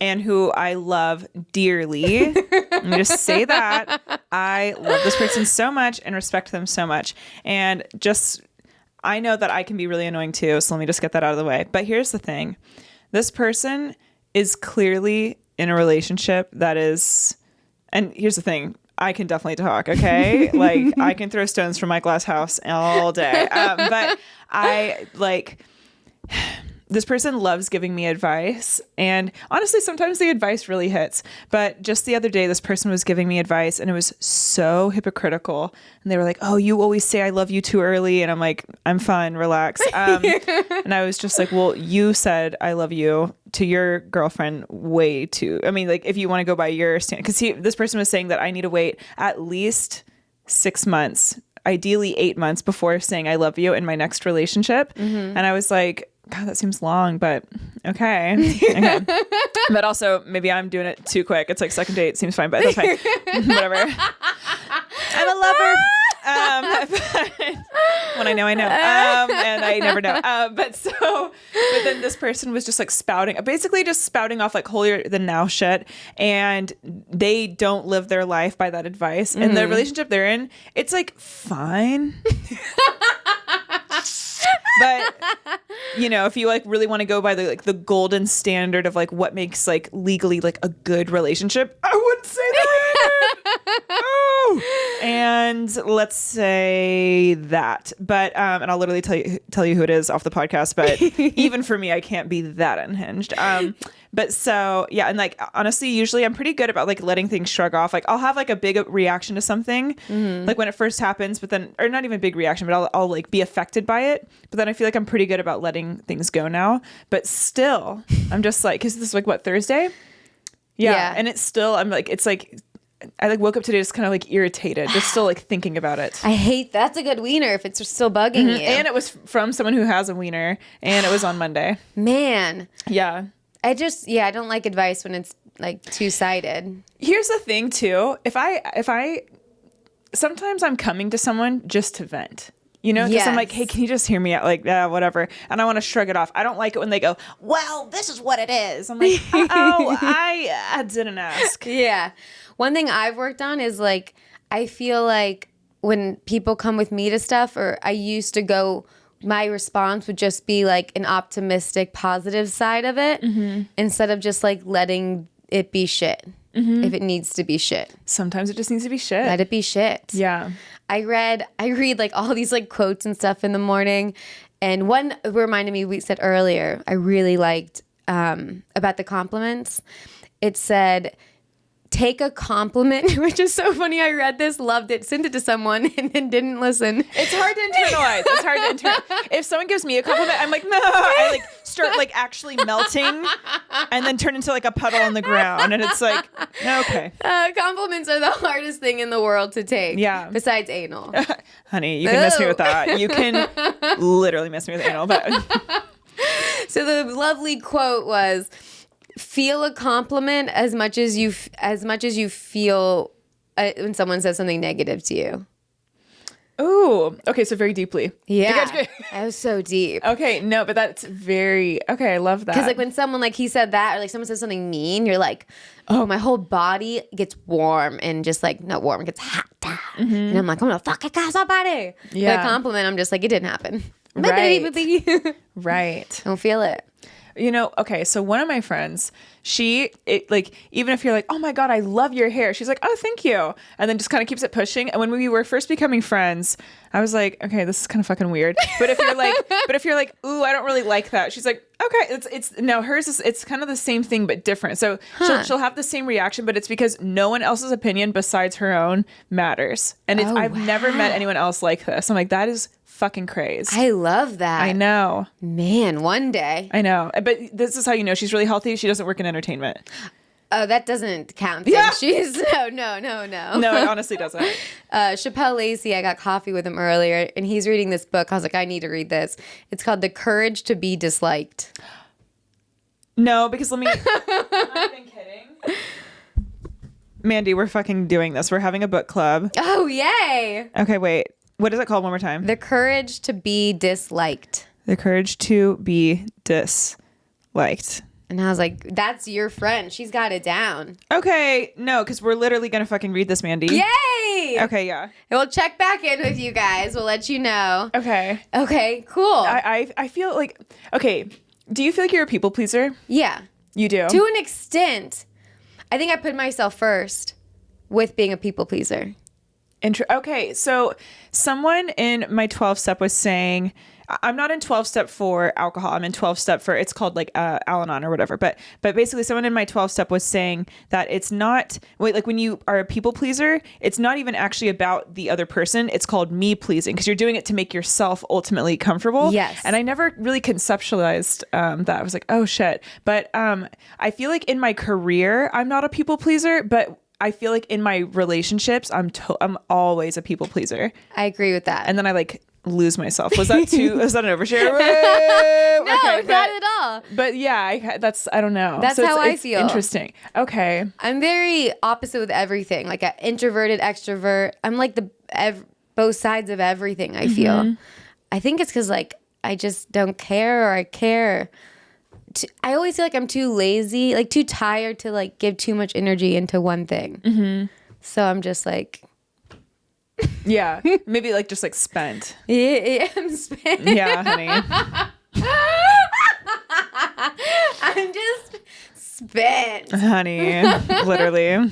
and who I love dearly. Let me just say that. I love this person so much and respect them so much. And just, I know that I can be really annoying too. So let me just get that out of the way. But here's the thing. This person is clearly in a relationship that is, and here's the thing. I can definitely talk, okay? Like, I can throw stones from my glass house all day. But I, like, this person loves giving me advice. And honestly, sometimes the advice really hits. But just the other day, this person was giving me advice, and it was so hypocritical. And they were like, oh, you always say I love you too early. And I'm like, I'm fine, relax. And I was just like, well, you said I love you to your girlfriend way too. I mean, like, if you want to go by your standard, because this person was saying that I need to wait at least 6 months, ideally 8 months before saying I love you in my next relationship. And I was like, God, that seems long, but okay. But also, maybe I'm doing it too quick. It's like second date seems fine, but that's fine. Whatever. I'm a lover. But when I know, I know. And I never know. But then this person was just like basically just spouting off like holier than thou shit. And they don't live their life by that advice. And the relationship they're in, it's like fine. But you know, if you like really want to go by the golden standard of like what makes like legally like a good relationship, I wouldn't say that. Oh, and let's say that. But and I'll literally tell you who it is off the podcast. But even for me, I can't be that unhinged. But so yeah, and like honestly, usually I'm pretty good about like letting things shrug off. Like I'll have like a big reaction to something, like when it first happens, but then, or not even big reaction, but I'll like be affected by it. But then I feel like I'm pretty good about letting things go now. But still, I'm just like, because this is like what, Thursday? Yeah. And it's still, I'm like, it's like, I like woke up today just kind of like irritated, just still like thinking about it. I hate that's a good wiener if it's still bugging you. And it was from someone who has a wiener, and it was on Monday. Man. Yeah. I don't like advice when it's like two-sided. Here's the thing too. If I sometimes I'm coming to someone just to vent. You know, because I'm like, hey, can you just hear me out? Like, whatever. And I want to shrug it off. I don't like it when they go, well, this is what it is. I'm like, oh, I didn't ask. Yeah. One thing I've worked on is like, I feel like when people come with me to stuff, or I used to go, my response would just be like an optimistic, positive side of it instead of just like letting it be shit. If it needs to be shit. Sometimes it just needs to be shit. Let it be shit. Yeah. I read like all these like quotes and stuff in the morning. And one reminded me, we said earlier, I really liked about the compliments. It said, take a compliment, which is so funny. I read this, loved it, sent it to someone, and then didn't listen. It's hard to internalize. It's hard to internalize. If someone gives me a compliment, I'm like, no. I like start like actually melting and then turn into like a puddle on the ground. And it's like, okay. Compliments are the hardest thing in the world to take. Yeah. Besides anal. Honey, you can miss me with that. You can literally miss me with anal. But So the lovely quote was, feel a compliment as much as you feel when someone says something negative to you. ooh, okay, so very deeply. Yeah, that was so deep. Okay, no, but that's very okay. I love that Because like when someone like he said that, or like someone says something mean, you're like, oh, my whole body gets warm and just like not warm, it gets hot, and I'm like, I'm gonna fucking kill somebody. Yeah, a compliment, I'm just like, it didn't happen. Right, baby. right. Don't feel it. You know, okay, so one of my friends, like, even if you're like, oh my God, I love your hair, she's like, oh, thank you. And then just kind of keeps it pushing. And when we were first becoming friends, I was like, okay, this is kind of fucking weird. But if you're like, ooh, I don't really like that. She's like, okay, it's kind of the same thing, but different. So she'll have the same reaction, but it's because no one else's opinion besides her own matters. And I've never met anyone else like this. I'm like, that is fucking crazy. I love that. I know. Man, one day. I know. But this is how you know she's really healthy. She doesn't work in entertainment. Oh, that doesn't count. Yeah. She's no. No, it honestly doesn't. Chappelle Lacey, I got coffee with him earlier, and he's reading this book. I was like, I need to read this. It's called The Courage to Be Disliked. No, because I'm not even kidding. Mandy, we're fucking doing this. We're having a book club. Oh, yay. Okay, wait. What is it called one more time? The Courage to Be Disliked. The Courage to Be Disliked. And I was like, that's your friend. She's got it down. Okay, no, because we're literally going to fucking read this, Mandy. Yay! Okay, yeah. And we'll check back in with you guys. We'll let you know. Okay. Okay, cool. I feel like, okay, do you feel like you're a people pleaser? Yeah. You do? To an extent. I think I put myself first with being a people pleaser. Okay, so someone in my 12-step was saying, I'm not in 12-step for alcohol. I'm in 12-step for, it's called like Al-Anon or whatever. But basically someone in my 12-step was saying that it's not, like when you are a people pleaser, it's not even actually about the other person. It's called me pleasing because you're doing it to make yourself ultimately comfortable. Yes. And I never really conceptualized that. I was like, oh shit. But I feel like in my career, I'm not a people pleaser, but I feel like in my relationships, I'm always a people pleaser. I agree with that. And then I like lose myself. Was that an overshare? No, okay, not at all. But yeah, I don't know. That's how I feel. Interesting. Okay. I'm very opposite with everything. Like an introverted extrovert. I'm like both sides of everything, I feel. I think it's because like I just don't care, or I care. I always feel like I'm too lazy, like too tired to like give too much energy into one thing. So I'm just like, yeah, maybe like just like spent. Yeah, I'm spent. Yeah, honey. I'm just spent, honey, literally.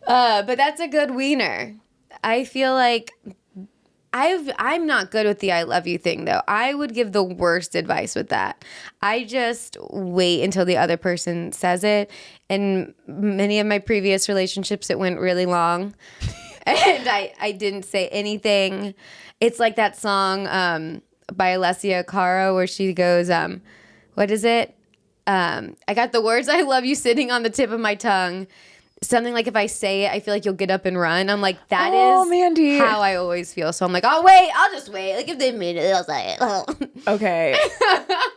But that's a good wiener. I feel like I'm not good with the I love you thing, though. I would give the worst advice with that. I just wait until the other person says it. And many of my previous relationships, it went really long. And I didn't say anything. It's like that song by Alessia Cara where she goes, what is it? I got the words I love you sitting on the tip of my tongue. Something like if I say it, I feel like you'll get up and run. I'm like, that is Mandy. how I always feel. So I'm like, I'll wait. I'll just wait. Like if they mean it, I'll say it. Okay.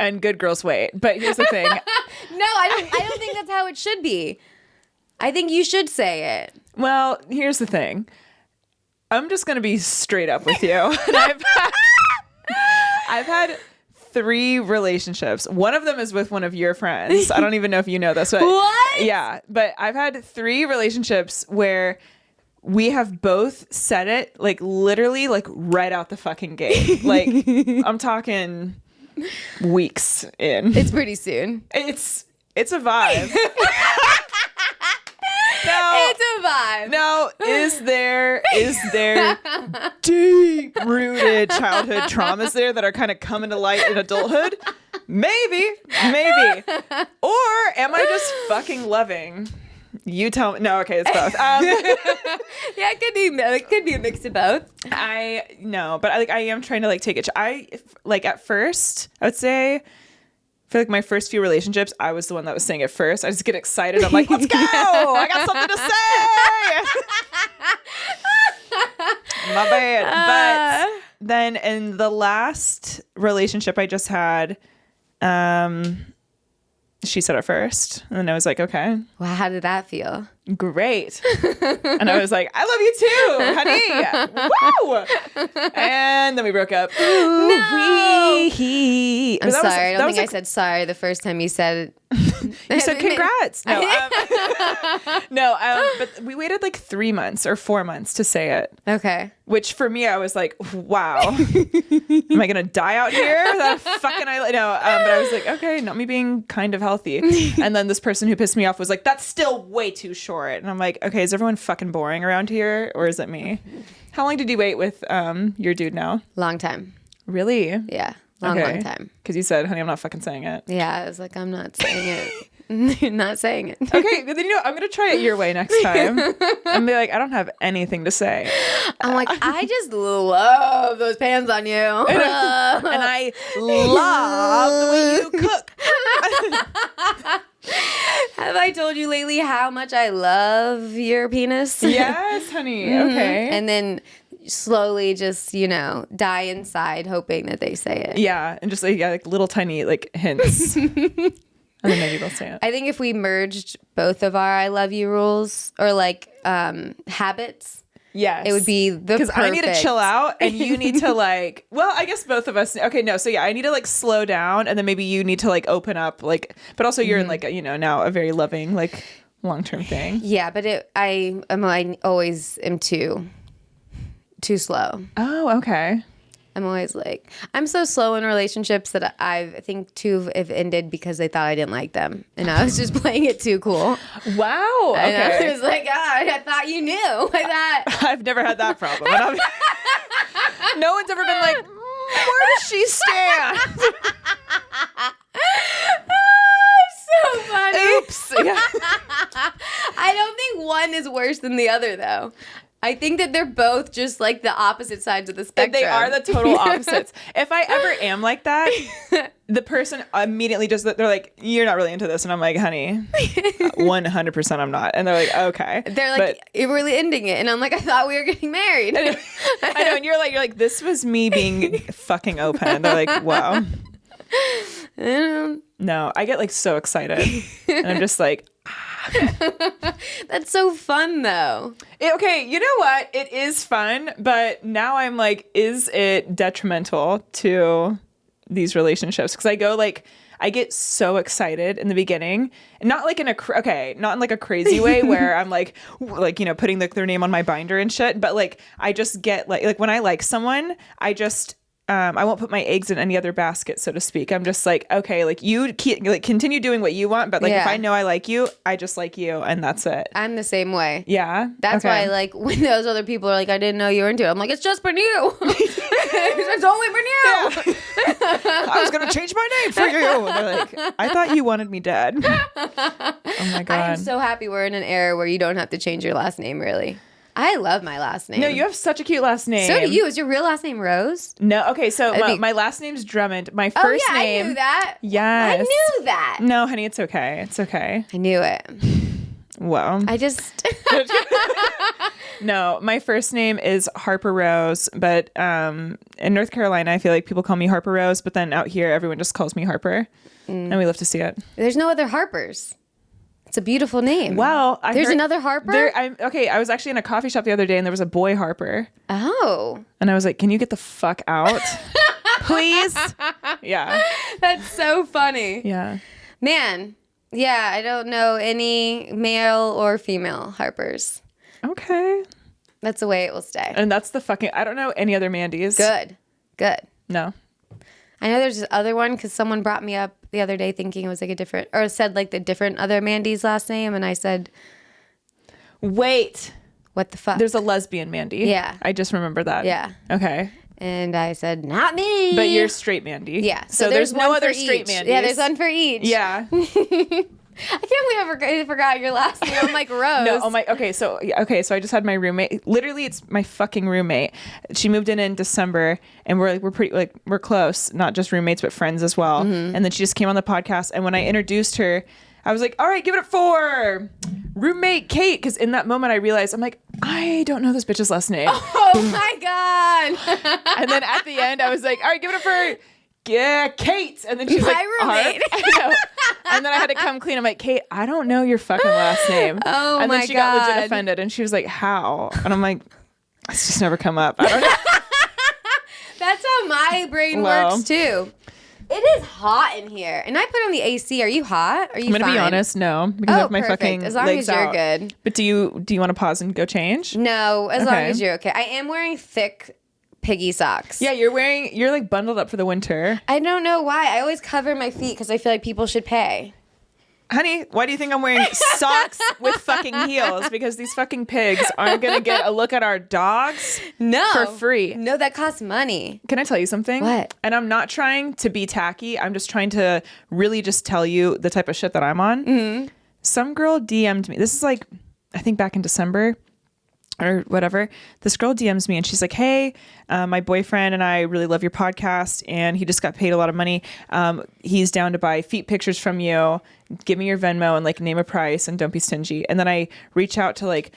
And good girls wait. But here's the thing. No, I don't think that's how it should be. I think you should say it. Well, here's the thing. I'm just going to be straight up with you. And I've had 3 relationships. One of them is with one of your friends. I don't even know if you know this. But What? Yeah. But I've had 3 relationships where we have both said it like literally like right out the fucking gate. Like I'm talking weeks in. It's pretty soon. It's a vibe. It's a vibe. Now, is there deep rooted childhood traumas there that are kind of coming to light in adulthood? Maybe. Or am I just fucking loving? You tell me. No, okay, it's both. Yeah, it could be a mix of both. But I am trying to like take it. At first, I would say. I feel like my first few relationships, I was the one that was saying it first. I just get excited. I'm like, let's go. I got something to say. My bad. But then in the last relationship I just had, she said it first. And I was like, okay. Well, how did that feel? Great. And I was like, I love you too, honey. Woo! And then we broke up. No! I'm But sorry. I don't think I like, said sorry the first time you said it. You said congrats. But we waited like 3 months or 4 months to say it. Okay. Which for me, I was like, wow, am I going to die out here? That fucking, but I was like, okay, not me being kind of healthy. And then this person who pissed me off was like, that's still way too short. And I'm like, okay, is everyone fucking boring around here? Or is it me? How long did you wait with your dude now? Long time. Really? Yeah. Long time. Because you said, honey, I'm not fucking saying it. Yeah, I was like, I'm not saying it. Not saying it. Okay, but then I'm gonna try it your way next time. And be like, I don't have anything to say. I'm like, I just love those pans on you. And I love the way you cook. Have I told you lately how much I love your penis? Yes, honey. Okay. And then slowly just, die inside hoping that they say it. Yeah, and just like little tiny like hints. And then maybe they'll say it. I think if we merged both of our I love you rules or like habits, yes, it would be the because I need to chill out and you need to like. Well, I guess both of us. Okay, no. So yeah, I need to like slow down, and then maybe you need to like open up, like. But also, you're in like now a very loving like long-term thing. Yeah, but I always am too slow. Oh, okay. I'm always like, I'm so slow in relationships that I think 2 have ended because they thought I didn't like them. And I was just playing it too cool. Wow. Okay. And I was like, I thought you knew. I've never had that problem. No one's ever been like, where does she stand? So funny. Oops. Yeah. I don't think one is worse than the other, though. I think that they're both just like the opposite sides of the spectrum. They are the total opposites. If I ever am like that, the person immediately just, they're like, you're not really into this. And I'm like, honey, 100% I'm not. And they're like, okay. They're like, you're really ending it. And I'm like, I thought we were getting married. I know. And you're like, this was me being fucking open. And they're like, wow. No, I get like so excited. And I'm just like, That's so fun, though. Okay, you know what? It is fun, but now I'm like, is it detrimental to these relationships? Because I get so excited in the beginning, and not like in not in like a crazy way where I'm like putting their name on my binder and shit, but like I just get like when I like someone, I just I won't put my eggs in any other basket, so to speak. I'm just like, okay, like you continue doing what you want, but like if I know I like you, I just like you, and that's it. I'm the same way. Yeah, that's why like when those other people are like, I didn't know you were into it. I'm like, it's just for you. It's only for you. Yeah. I was gonna change my name for you. And they're like, I thought you wanted me dead. Oh my god. I'm so happy we're in an era where you don't have to change your last name. Really. I love my last name. No, you have such a cute last name. So do you. Is your real last name Rose? No. Okay, so my last name's Drummond. My first name. I knew that. Yes. I knew that. No, honey, it's okay. It's okay. I knew it. Well. I just... No, my first name is Harper-Rose, but in North Carolina, I feel like people call me Harper-Rose, but then out here, everyone just calls me Harper, and we love to see it. There's no other Harpers. It's a beautiful name. Well, there's another Harper? I was actually in a coffee shop the other day, and there was a boy Harper. Oh. And I was like, can you get the fuck out? Please? Yeah. That's so funny. Yeah. Man, yeah, I don't know any male or female Harpers. Okay. That's the way it will stay. And that's I don't know any other Mandys. Good. No. I know there's this other one because someone brought me up the other day thinking it was like a different, or said like the different other Mandy's last name. And I said, wait. What the fuck? There's a lesbian Mandy. Yeah. I just remember that. Yeah. Okay. And I said, not me. But you're straight Mandy. Yeah. So there's no other straight Mandys. Yeah, there's one for each. Yeah. I can't believe I forgot your last name. I'm like Rose. No, okay, so I just had my roommate. Literally, it's my fucking roommate. She moved in December, and we're close, not just roommates but friends as well. Mm-hmm. And then she just came on the podcast, and when I introduced her, I was like, "All right, give it for roommate Kate," because in that moment I realized I'm like, I don't know this bitch's last name. Oh my god! And then at the end, I was like, "All right, give it for." Yeah, Kate. And then she's like, roommate. I know. And then I had to come clean. I'm like, Kate, I don't know your fucking last name. Oh, and then my she God. got legit offended. And she was like, how? And I'm like, it's just never come up. I don't know. That's how my brain works too. It is hot in here. And I put on the AC. Are you hot? Are you I'm going to be honest, no. Because I have my fucking as long legs as you're out. good. But do you want to pause and go change? No, as long as you're okay. I am wearing thick piggy socks. Yeah, you're like bundled up for the winter. I don't know why. I always cover my feet because I feel like people should pay. Honey, why do you think I'm wearing socks with fucking heels? Because these fucking pigs aren't going to get a look at our dogs for free. No, that costs money. Can I tell you something? What? And I'm not trying to be tacky. I'm just trying to really just tell you the type of shit that I'm on. Mm-hmm. Some girl DM'd me. This is like, I think back in December or whatever. This girl DMs me and she's like, hey, my boyfriend and I really love your podcast and he just got paid a lot of money. He's down to buy feet pictures from you. Give me your Venmo and like name a price and don't be stingy. And then I reach out to like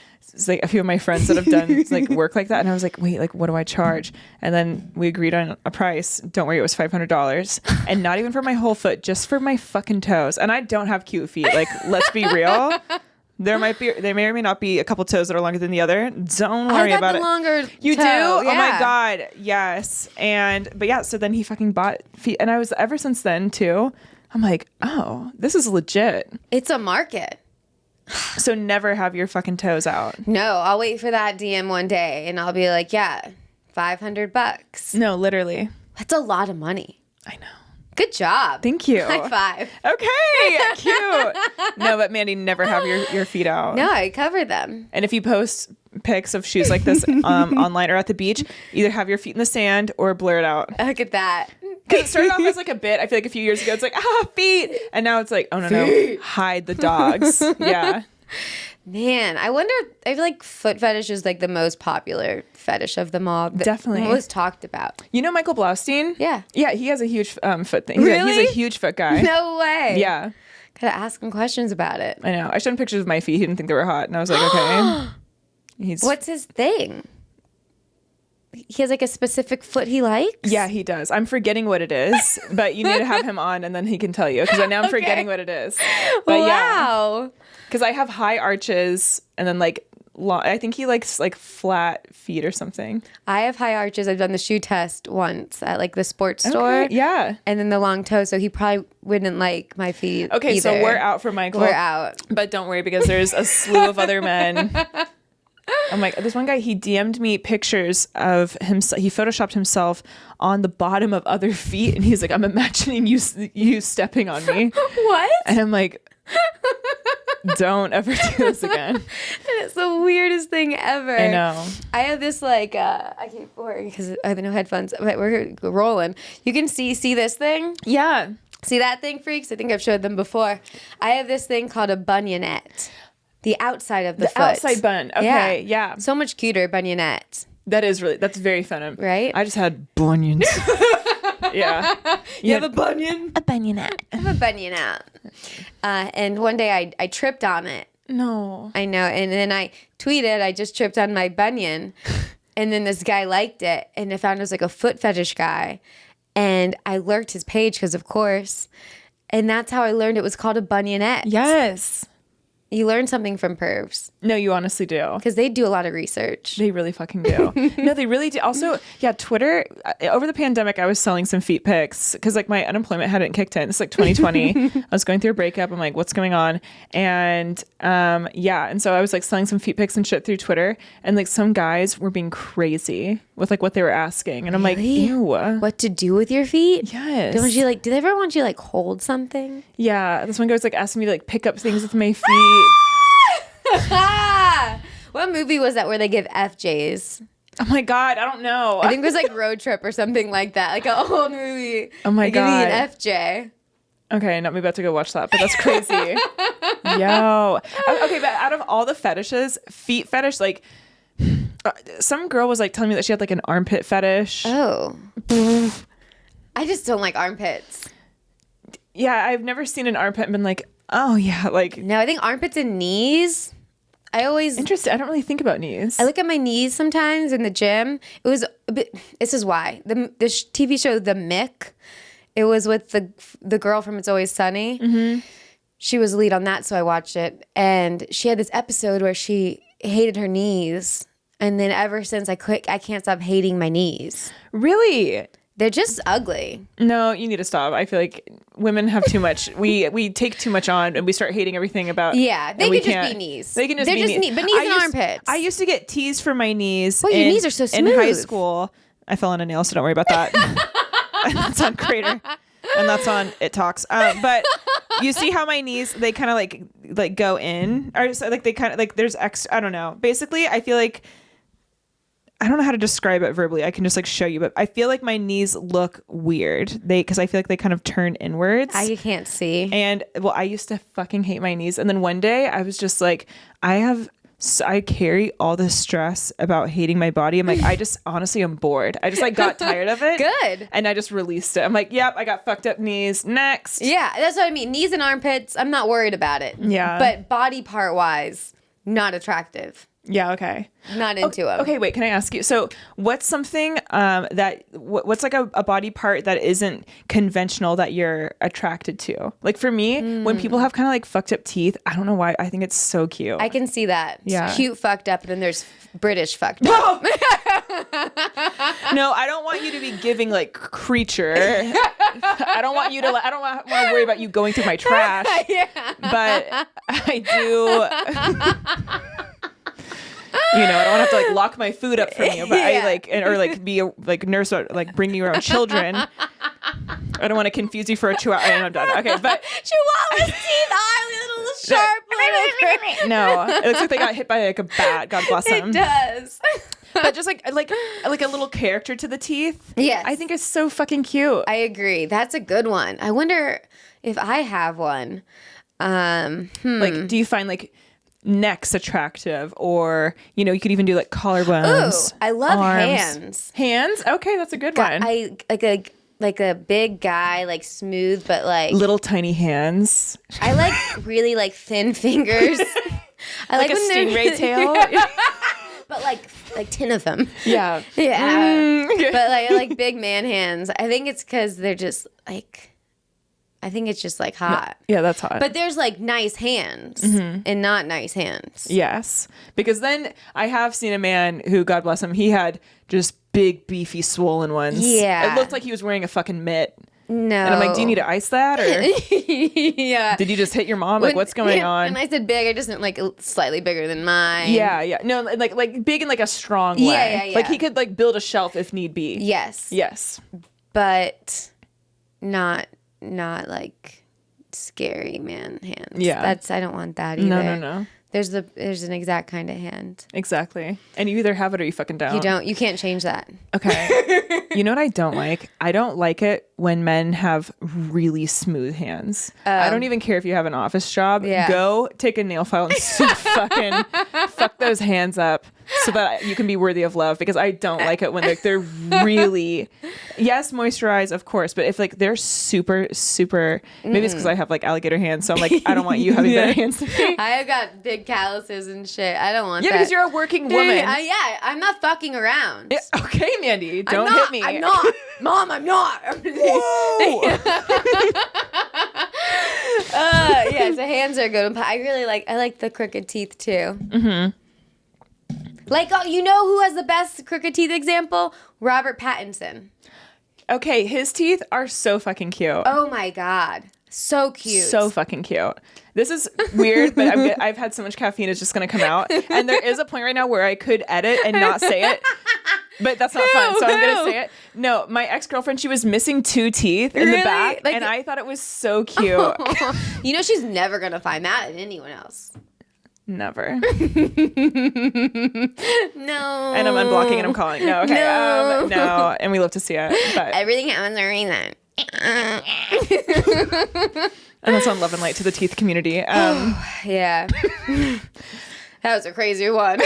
a few of my friends that have done like work like that. And I was like, wait, like, what do I charge? And then we agreed on a price. Don't worry, it was $500 and not even for my whole foot, just for my fucking toes. And I don't have cute feet. Like, let's be real. There may or may not be a couple toes that are longer than the other. Don't worry about it. Longer you toe, do? yeah. Oh my God. Yes. But yeah, so then he fucking bought feet. And I was ever since then too, I'm like, oh, this is legit. It's a market. So never have your fucking toes out. No, I'll wait for that DM one day and I'll be like, yeah, $500. No, literally. That's a lot of money. I know. Good job. Thank you. High five. Okay, cute. No, but Mandy, never have your feet out. No, I cover them. And if you post pics of shoes like this online or at the beach, either have your feet in the sand or blur it out. Look at that. Because it started off as like a bit. I feel like a few years ago, it's like, feet. And now it's like, oh, no, hide the dogs. Yeah. Man, I wonder, I feel like foot fetish is like the most popular fetish of them all. Definitely. Most talked about. You know Michael Blaustein? Yeah. Yeah, he has a huge foot thing. Really? He's a huge foot guy. No way. Yeah. Gotta ask him questions about it. I know. I showed him pictures of my feet. He didn't think they were hot. And I was like, okay. What's his thing? He has like a specific foot he likes? Yeah, he does. I'm forgetting what it is, but you need to have him on and then he can tell you because now I'm forgetting what it is. But wow. Yeah. Because I have high arches and then like long, I think he likes like flat feet or something. I have high arches. I've done the shoe test once at like the sports store. Yeah. And then the long toe. So he probably wouldn't like my feet. Okay, either. so we're out for Michael. We're out. But don't worry because there's a slew of other men. I'm like, this one guy, he DM'd me pictures of himself. He photoshopped himself on the bottom of other feet. And he's like, I'm imagining you stepping on me. What? And I'm like, don't ever do this again. And it's the weirdest thing ever. I know. I have this like, I keep worrying because I have no headphones, but we're rolling. You can see this thing? Yeah. See that thing, freaks? I think I've showed them before. I have this thing called a bunionette. The outside of the foot. outside bun. Okay, yeah. So much cuter, bunionette. That's very fun. Right? I just had bunions. Yeah. You have a bunion? A bunionette. I have a bunionette. And one day I tripped on it. No. I know. And then I tweeted, I just tripped on my bunion. And then this guy liked it. And I found it was like a foot fetish guy. And I lurked his page because, of course. And that's how I learned it was called a bunionette. Yes. You learn something from pervs. No, you honestly do. Because they do a lot of research. They really fucking do. No, they really do. Also, yeah, Twitter, over the pandemic, I was selling some feet pics because like my unemployment hadn't kicked in. It's like 2020. I was going through a breakup. I'm like, what's going on? And yeah. And so I was like selling some feet pics and shit through Twitter. And like some guys were being crazy with like what they were asking. And I'm like, ew. What to do with your feet? Yes. Don't you like, do they ever want you to like hold something? Yeah. This one guy was like asking me to like pick up things with my feet. What movie was that where they give FJs? Oh my God, I don't know. I think it was like Road Trip or something like that. Like an old movie. Oh my God. Give me an FJ. Okay, not me about to go watch that, but that's crazy. Yo. Okay, but out of all the fetishes, feet fetish, like some girl was like telling me that she had like an armpit fetish. Oh. I just don't like armpits. Yeah, I've never seen an armpit and been like, oh yeah, like. No, I think armpits and knees. Interesting. I don't really think about knees. I look at my knees sometimes in the gym. It was a bit, this is why. The TV show The Mick, it was with the girl from It's Always Sunny. Mm-hmm. She was the lead on that, so I watched it. And she had this episode where she hated her knees. And then ever since, I can't stop hating my knees. Really? They're just ugly. No, you need to stop. I feel like women have too much. We take too much on, and we start hating everything about. Yeah, they can just be knees. They can just They're be just knees. But knees and armpits. I used to get teased for my knees. Well, your knees are so smooth. In high school, I fell on a nail, so don't worry about that. And that's on Crater, and that's on It Talks. But you see how my knees, they kind of like go in, or so, like they kind of like there's I don't know. Basically, I feel like. I don't know how to describe it verbally. I can just like show you, but I feel like my knees look weird. Because I feel like they kind of turn inwards. I can't see. And well, I used to fucking hate my knees. And then one day I was just like, I carry all this stress about hating my body. I'm like, I just honestly am bored. I just like got tired of it. Good. And I just released it. I'm like, yep, I got fucked up knees. Next. Yeah, that's what I mean. Knees and armpits, I'm not worried about it. Yeah. But body part wise, not attractive. Yeah. Okay. Not into them. Okay. Wait. Can I ask you? So, what's something what's like a body part that isn't conventional that you're attracted to? Like for me, when people have kind of like fucked up teeth, I don't know why. I think it's so cute. I can see that. Yeah. It's cute fucked up, and then there's British fucked up. No, I don't want you to be giving like creature. I don't want you to. I don't want to worry about you going through my trash. Yeah. But I do. You know, I don't want to have to like lock my food up from you, but Yeah. I like, or like be a like nurse or like bring you around children. I don't want to confuse you for a 2 hour. I'm done. Okay, but Chihuahua's teeth are little sharp little. no, it looks like they got hit by like a bat. God bless them. It does. But just like a little character to the teeth. Yes. I think it's so fucking cute. I agree. That's a good one. I wonder if I have one. Like, do you find like necks attractive, or you know, you could even do like collarbones? Ooh, I love arms. Hands. Okay, that's a good one. I like a big guy, like smooth, but like Little tiny hands. I like really like thin fingers. I like a when they're- stingray tail. but like 10 of them. Yeah. Yeah. But I like big man hands. I think it's because they're just like. I think it's just like hot. Yeah, that's hot. But there's like nice hands and not nice hands. Yes. Because then I have seen a man who, God bless him, he had just big, beefy, swollen ones. Yeah. It looked like he was wearing a fucking mitt. No. And I'm like, do you need to ice that? Or yeah. did you just hit your mom? Like, what's going on? And I said big, I just meant like slightly bigger than mine. Yeah, yeah. No, like big in like a strong way. Yeah. Like he could like build a shelf if need be. Yes. Yes. But not like scary man hands. Yeah. I don't want that either. No. There's an exact kind of hand. Exactly. And you either have it or you fucking don't. You can't change that. Okay. You know what I don't like? I don't like it when men have really smooth hands. I don't even care if you have an office job. Yeah. Go take a nail file and fucking fuck those hands up so that you can be worthy of love, because I don't like it when they're really, yes, moisturize, of course, but if like they're super, maybe it's because I have like alligator hands, so I'm like, I don't want you having better hands than me. I have got big calluses and shit. I don't want that. Yeah, because you're a working woman. Yeah, I'm not fucking around. Yeah, okay, Mandy, don't hit me. I'm not. Mom, I'm not. Whoa! Yeah, so hands are good. I like the crooked teeth too. Mm-hmm. Like, you know who has the best crooked teeth example? Robert Pattinson. Okay, his teeth are so fucking cute. Oh my God. So cute. So fucking cute. This is weird, but I've had so much caffeine, it's just going to come out. And there is a point right now where I could edit and not say it. But that's not fun, so I'm going to say it. No, my ex-girlfriend, she was missing 2 teeth in the back, and I thought it was so cute. You know she's never going to find that in anyone else. Never. No. And I'm unblocking and I'm calling. No, okay. No, and we love to see it. But everything happens for a reason. And that's on Love and Light to the teeth community. Yeah. That was a crazy one.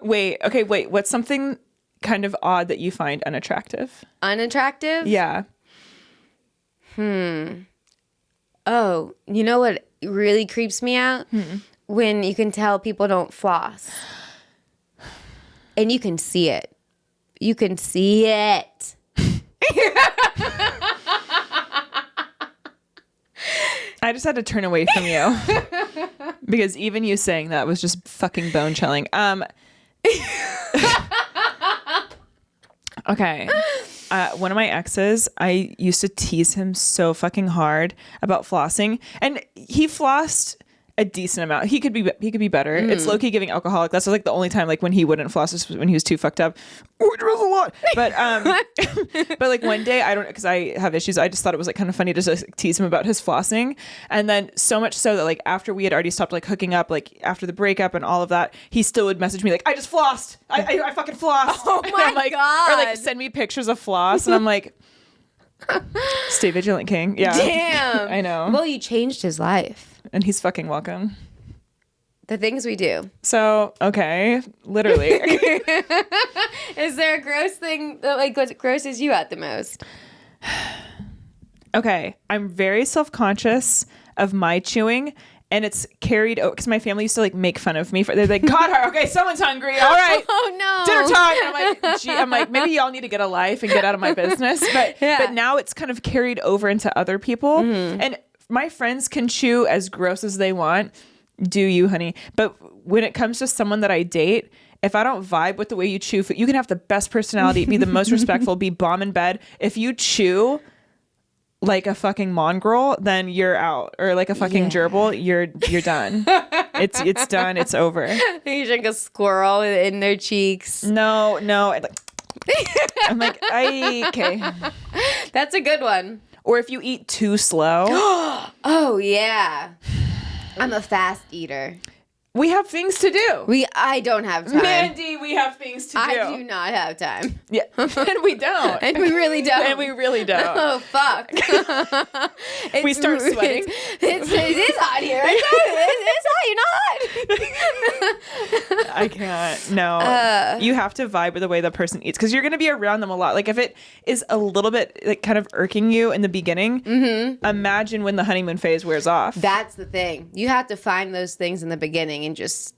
Wait. What's something kind of odd that you find unattractive? Unattractive? Yeah. Oh, you know what really creeps me out? When you can tell people don't floss. And you can see it. You can see it. I just had to turn away from you. Because even you saying that was just fucking bone chilling. Okay. One of my exes, I used to tease him so fucking hard about flossing, and he flossed a decent amount. He could be better. It's low-key giving alcoholic. That's like the only time like when he wouldn't floss is when he was too fucked up. Oh, he drinks a lot. But but like one day, I don't, because I have issues, I just thought it was like kind of funny to just like, tease him about his flossing. And then so much so that like after we had already stopped like hooking up, like after the breakup and all of that, he still would message me like, I just flossed. I fucking flossed. Oh my God. Or like send me pictures of floss, and I'm like, stay vigilant, King. Yeah. Damn. I know. Well, you changed his life. And he's fucking welcome. The things we do. So, okay, literally. Is there a gross thing that like what grosses you out the most? Okay, I'm very self-conscious of my chewing, and it's carried over because my family used to like make fun of me for, they're like, "God, okay, someone's hungry. All right, oh no, dinner time." And I'm like, gee, maybe y'all need to get a life and get out of my business. But now it's kind of carried over into other people, and my friends can chew as gross as they want. Do you, honey? But when it comes to someone that I date, if I don't vibe with the way you chew food, you can have the best personality, be the most respectful, be bomb in bed. If you chew like a fucking mongrel, then you're out. Or like a fucking gerbil, you're done. It's done. It's over. You drink a squirrel in their cheeks. No. I'm like, okay. That's a good one. Or if you eat too slow. Oh yeah. I'm a fast eater. We have things to do. I don't have time. Mandy, we have things to do. I do not have time. Yeah. And we don't. And we really don't. And we really don't. Oh, fuck. We start sweating. It is hot here. It's hot. You're not. I can't. No. You have to vibe with the way the person eats because you're going to be around them a lot. Like if it is a little bit like kind of irking you in the beginning, imagine when the honeymoon phase wears off. That's the thing. You have to find those things in the beginning and just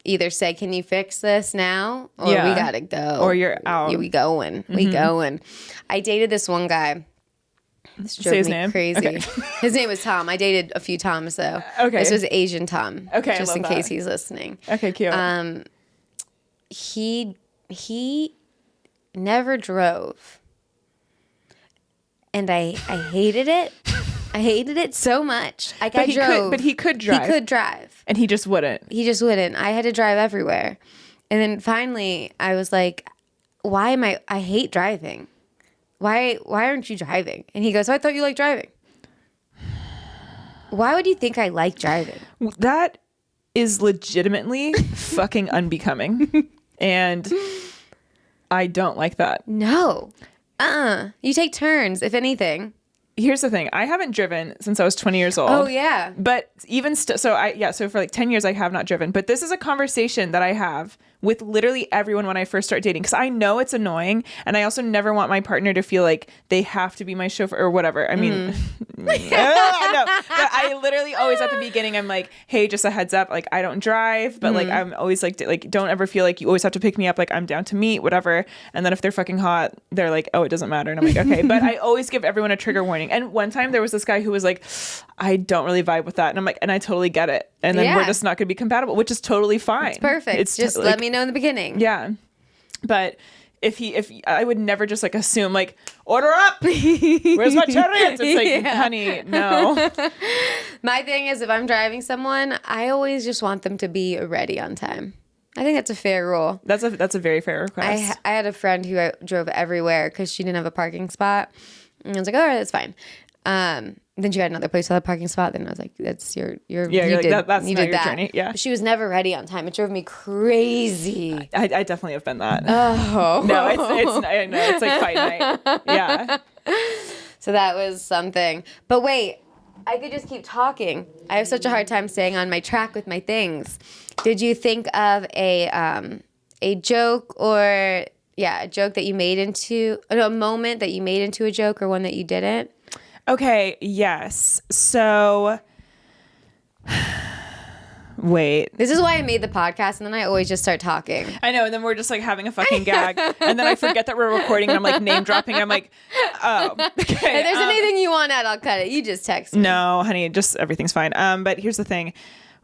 either say, can you fix this now? Or we gotta go. Or you're out. Yeah, we going. We going. I dated this one guy. This drove Say his me name. crazy. Okay. His name was Tom. I dated a few Toms though. Okay. This was Asian Tom. Okay, Just I in love case that. he's listening. Okay, cute. He never drove. And I hated it. I hated it so much. Like I drove. But he could drive. He could drive. And he just wouldn't. He just wouldn't. I had to drive everywhere. And then finally I was like, I hate driving. Why aren't you driving? And he goes, I thought you liked driving. Why would you think I like driving? That is legitimately fucking unbecoming. And I don't like that. No. You take turns, if anything. Here's the thing. I haven't driven since I was 20 years old. Oh, yeah. But even so for like 10 years, I have not driven. But this is a conversation that I have with literally everyone when I first start dating, because I know it's annoying. And I also never want my partner to feel like they have to be my chauffeur or whatever. I mean, no. But I literally always at the beginning, I'm like, hey, just a heads up. Like, I don't drive, but like, I'm always like, don't ever feel like you always have to pick me up. Like, I'm down to meet, whatever. And then if they're fucking hot, they're like, oh, it doesn't matter. And I'm like, okay. But I always give everyone a trigger warning. And one time there was this guy who was like, I don't really vibe with that. And I'm like, and I totally get it. And then we're just not going to be compatible, which is totally fine. It's perfect. It's just let me know in the beginning. Yeah. But if I would never just like assume like, order up. Where's my chariots? It's like, honey, no. My thing is, if I'm driving someone, I always just want them to be ready on time. I think that's a fair rule. That's a very fair request. I had a friend who drove everywhere because she didn't have a parking spot. And I was like, all right, that's fine. Then she had another place with a parking spot. Then I was like, that's your you're like, that's not your journey. Yeah. But she was never ready on time. It drove me crazy. I definitely have been that. Oh. No, it's like fight night. Yeah. So that was something. But wait, I could just keep talking. I have such a hard time staying on my track with my things. Did you think of a joke or a joke that you made into a moment that you made into a joke, or one that you didn't? Okay, yes. So wait. This is why I made the podcast, and then I always just start talking. I know, and then we're just like having a fucking gag, and then I forget that we're recording, and I'm like name dropping, and I'm like, oh, okay. If there's anything you want out, I'll cut it. You just text me. No, honey, just everything's fine. But here's the thing.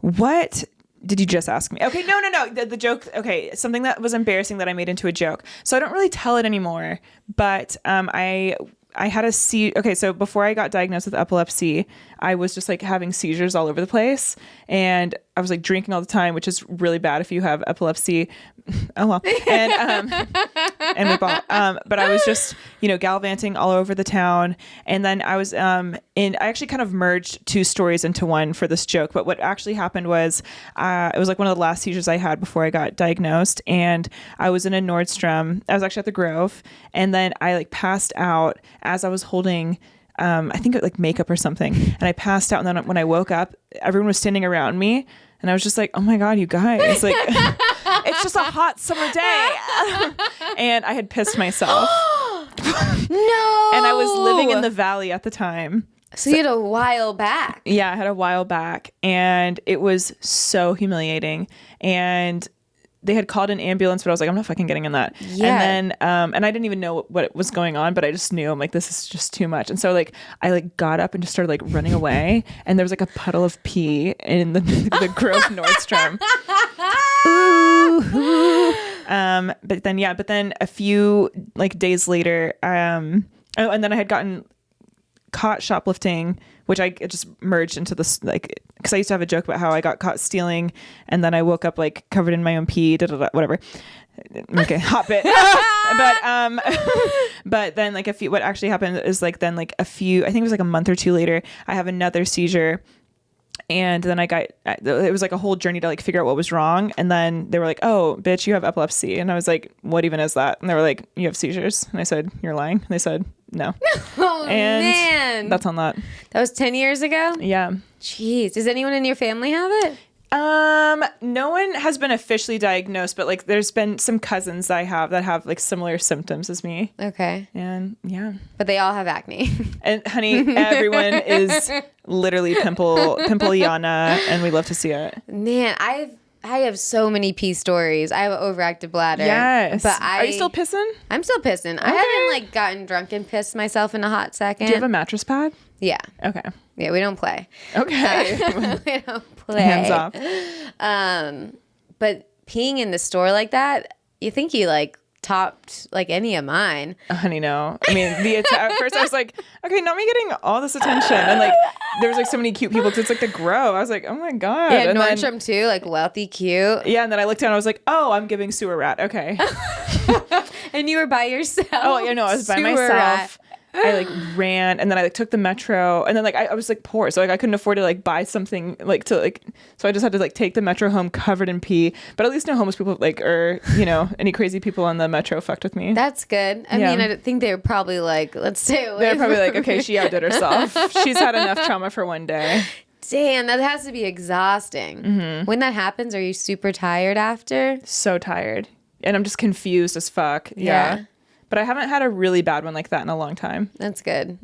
What did you just ask me? Okay, no. The joke, okay, something that was embarrassing that I made into a joke. So I don't really tell it anymore, but I had a seizure. Okay, so before I got diagnosed with epilepsy, I was just like having seizures all over the place, and I was like drinking all the time, which is really bad if you have epilepsy. Oh well, and we bought. But I was just gallivanting all over the town, and then I was I actually kind of merged two stories into one for this joke. But what actually happened was it was like one of the last seizures I had before I got diagnosed, and I was in a Nordstrom. I was actually at the Grove, and then I like passed out as I was holding I think like makeup or something, and I passed out, and then when I woke up, everyone was standing around me, and I was just like, oh my god, you guys, like it's just a hot summer day. And I had pissed myself. No. And I was living in the valley at the time. So you had a while back. Yeah, I had a while back, and it was so humiliating. And they had called an ambulance, but I was like, I'm not fucking getting in that. Yeah. And then, and I didn't even know what was going on, but I just knew, I'm like, this is just too much. And so like, I like got up and just started like running away, and there was like a puddle of pee in the Grove Nordstrom. But then a few like days later, and then I had gotten caught shoplifting, which I just merged into this, like, because I used to have a joke about how I got caught stealing, and then I woke up like covered in my own pee, whatever. Okay, hot bit. But then like what actually happened is like then like I think it was like a month or two later, I have another seizure. And then it was like a whole journey to like figure out what was wrong. And then they were like, oh, bitch, you have epilepsy. And I was like, what even is that? And they were like, you have seizures. And I said, you're lying. And they said, no. Oh, and man. That's on that. That was 10 years ago? Yeah. Jeez. Does anyone in your family have it? No one has been officially diagnosed, but like there's been some cousins that I have that have like similar symptoms as me. Okay. And yeah. But they all have acne. And honey, everyone is literally pimple Yana, and we love to see it. Man, I have so many pee stories. I have an overactive bladder. Yes. But are you still pissing? I'm still pissing. Okay. I haven't like gotten drunk and pissed myself in a hot second. Do you have a mattress pad? Yeah. Okay. Yeah, we don't play. Okay. We don't play. Hands off. But peeing in the store like that, you think you like topped like any of mine. Honey, no. I mean, at first I was like, okay, not me getting all this attention. And like, there was like so many cute people. It's like the Grove. I was like, oh my God. Yeah, Nordstrom too, like wealthy, cute. Yeah, and then I looked down and I was like, oh, I'm giving Sue a rat. Okay. And you were by yourself. Oh, yeah, no, I was by myself. I like ran, and then I like took the metro, and then like I was like poor, so like I couldn't afford to like buy something like to like, so I just had to like take the metro home covered in pee. But at least no homeless people like, or any crazy people on the metro fucked with me. That's good. I mean, I think they were probably like, let's stay away. They're probably like, okay, she outdid herself. She's had enough trauma for one day. Damn, that has to be exhausting. When that happens, are you super tired after? So tired, and I'm just confused as fuck. Yeah. But I haven't had a really bad one like that in a long time. That's good.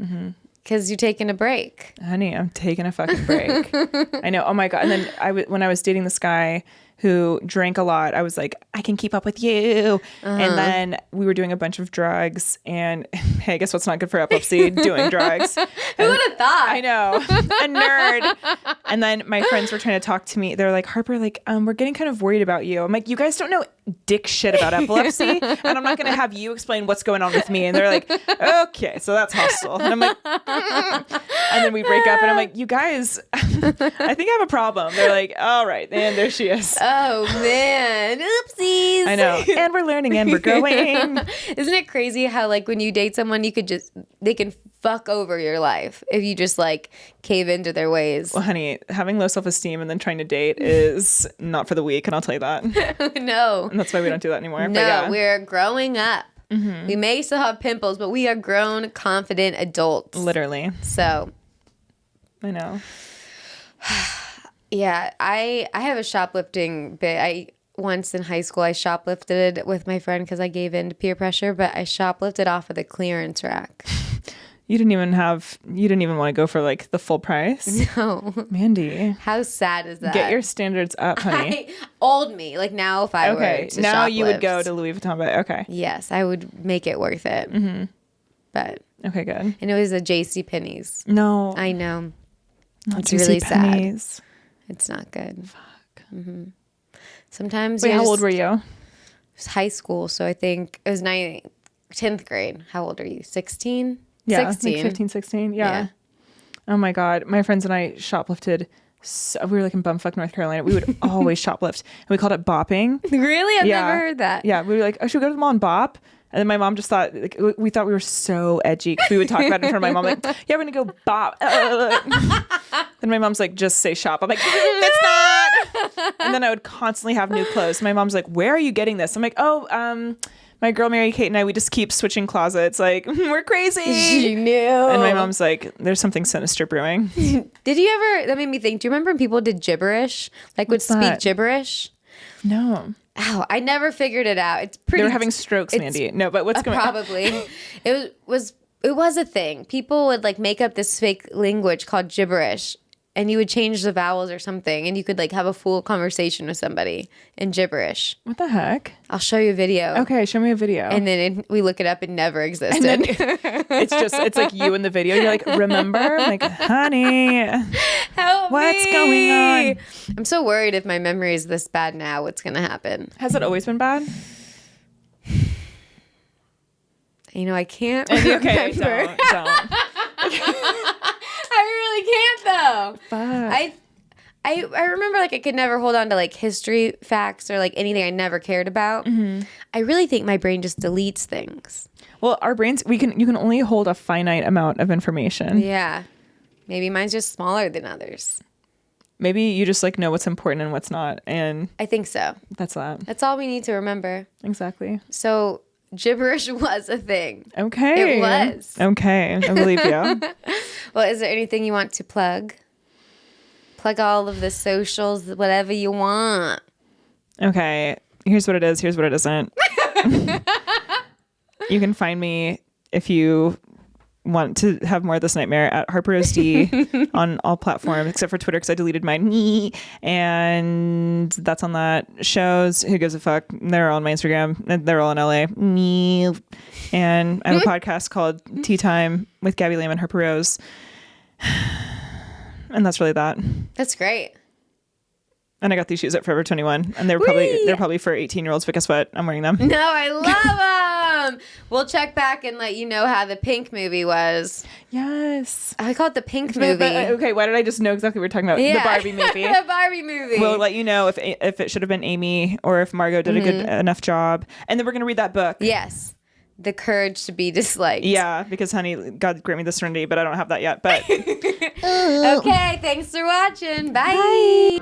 Because you're taking a break. Honey, I'm taking a fucking break. I know. Oh my God. And then when I was dating this guy who drank a lot, I was like, I can keep up with you. And then we were doing a bunch of drugs. And hey, guess what's not good for epilepsy? Doing drugs. Who would have thought? I know. A nerd. And then my friends were trying to talk to me. They're like, Harper, like, we're getting kind of worried about you. I'm like, you guys don't know dick shit about epilepsy. And I'm not going to have you explain what's going on with me. And they're like, okay, so that's hostile. And I'm like, and then we break up. And I'm like, you guys, I think I have a problem. They're like, all right. And there she is. Oh, man. Oopsies. I know. And we're learning and we're growing. Isn't it crazy how, like, when you date someone, they can fuck over your life if you just, like, cave into their ways. Well, honey, having low self-esteem and then trying to date is not for the weak, and I'll tell you that. No. And that's why we don't do that anymore. No, but yeah. we're growing up. We may still have pimples, but we are grown, confident adults. Literally. So. I know. Yeah, I have a shoplifting bit. Once in high school, I shoplifted with my friend because I gave in to peer pressure, but I shoplifted off of the clearance rack. You didn't even want to go for like the full price? No. Mandy. How sad is that? Get your standards up, honey. Old me. Like now if I were to now shoplift, you would go to Louis Vuitton, but okay. Yes, I would make it worth it. But. Okay, good. And it was a JCPenney's. No. I know. Not it's really JCPenney's. sad. It's not good. Fuck. Sometimes. Wait, how old were you? It was high school, so I think it was 10th grade. How old are you? 16? Yeah, 16. like 15, 16. Yeah. Oh my God. My friends and I shoplifted. We were like in bumfuck North Carolina. We would always shoplift. And we called it bopping. Really? I've never heard that. Yeah. We were like, oh, should we go to the mall and bop? And then my mom just thought, like, we thought we were so edgy. We would talk about it in front of my mom, like, yeah, we're going to go bop. Then my mom's like, just say shop. I'm like, it's not. And then I would constantly have new clothes. My mom's like, where are you getting this? I'm like, my girl Mary Kate and I, we just keep switching closets. Like, we're crazy. She knew. And my mom's like, there's something sinister brewing. Did you ever, that made me think, do you remember when people did gibberish? Like would speak gibberish? No. Oh, I never figured it out. It's pretty. They were having strokes, Mandy. No, but what's going on? Probably. It was a thing. People would like make up this fake language called gibberish. And you would change the vowels or something, and you could like have a full conversation with somebody in gibberish. What the heck? I'll show you a video. Okay, show me a video. And then we look it up, it never existed. It's like you in the video. You're like, remember? I'm like, honey, help what's me. going on? I'm so worried if my memory is this bad now, what's going to happen? Has it always been bad? I can't remember. Okay, don't. I really can't though. Fuck. I remember like I could never hold on to like history facts or like anything I never cared about. I really think my brain just deletes things. Well, our brains, you can only hold a finite amount of information. Yeah. Maybe mine's just smaller than others. Maybe you just like know what's important and what's not, and I think so. That's that. That's all we need to remember. Exactly. So gibberish was a thing. Okay. It was. Okay. I believe you. Well, is there anything you want to plug? Plug all of the socials, whatever you want. Okay. Here's what it is. Here's what it isn't. You can find me if you want to have more of this nightmare at Harper-Rose D on all platforms except for Twitter because I deleted mine. And that's on that. Shows, who gives a fuck? They're all on my Instagram. They're all in LA. And I have a podcast called Tea Time with Gabby Lamb and Harper-Rose. And that's really that. That's great. And I got these shoes at Forever 21, and they're probably for 18-year-olds. But guess what? I'm wearing them. No, I love them. We'll check back and let you know how the Pink movie was. Yes. I call it the Pink movie. Okay, why did I just know exactly what we're talking about? Yeah. The Barbie movie. The Barbie movie. We'll let you know if it should have been Amy or if Margot did a good enough job, and then we're gonna read that book. Yes. the courage to be disliked. Yeah, because honey, God grant me the serenity, but I don't have that yet. But okay, thanks for watching. Bye.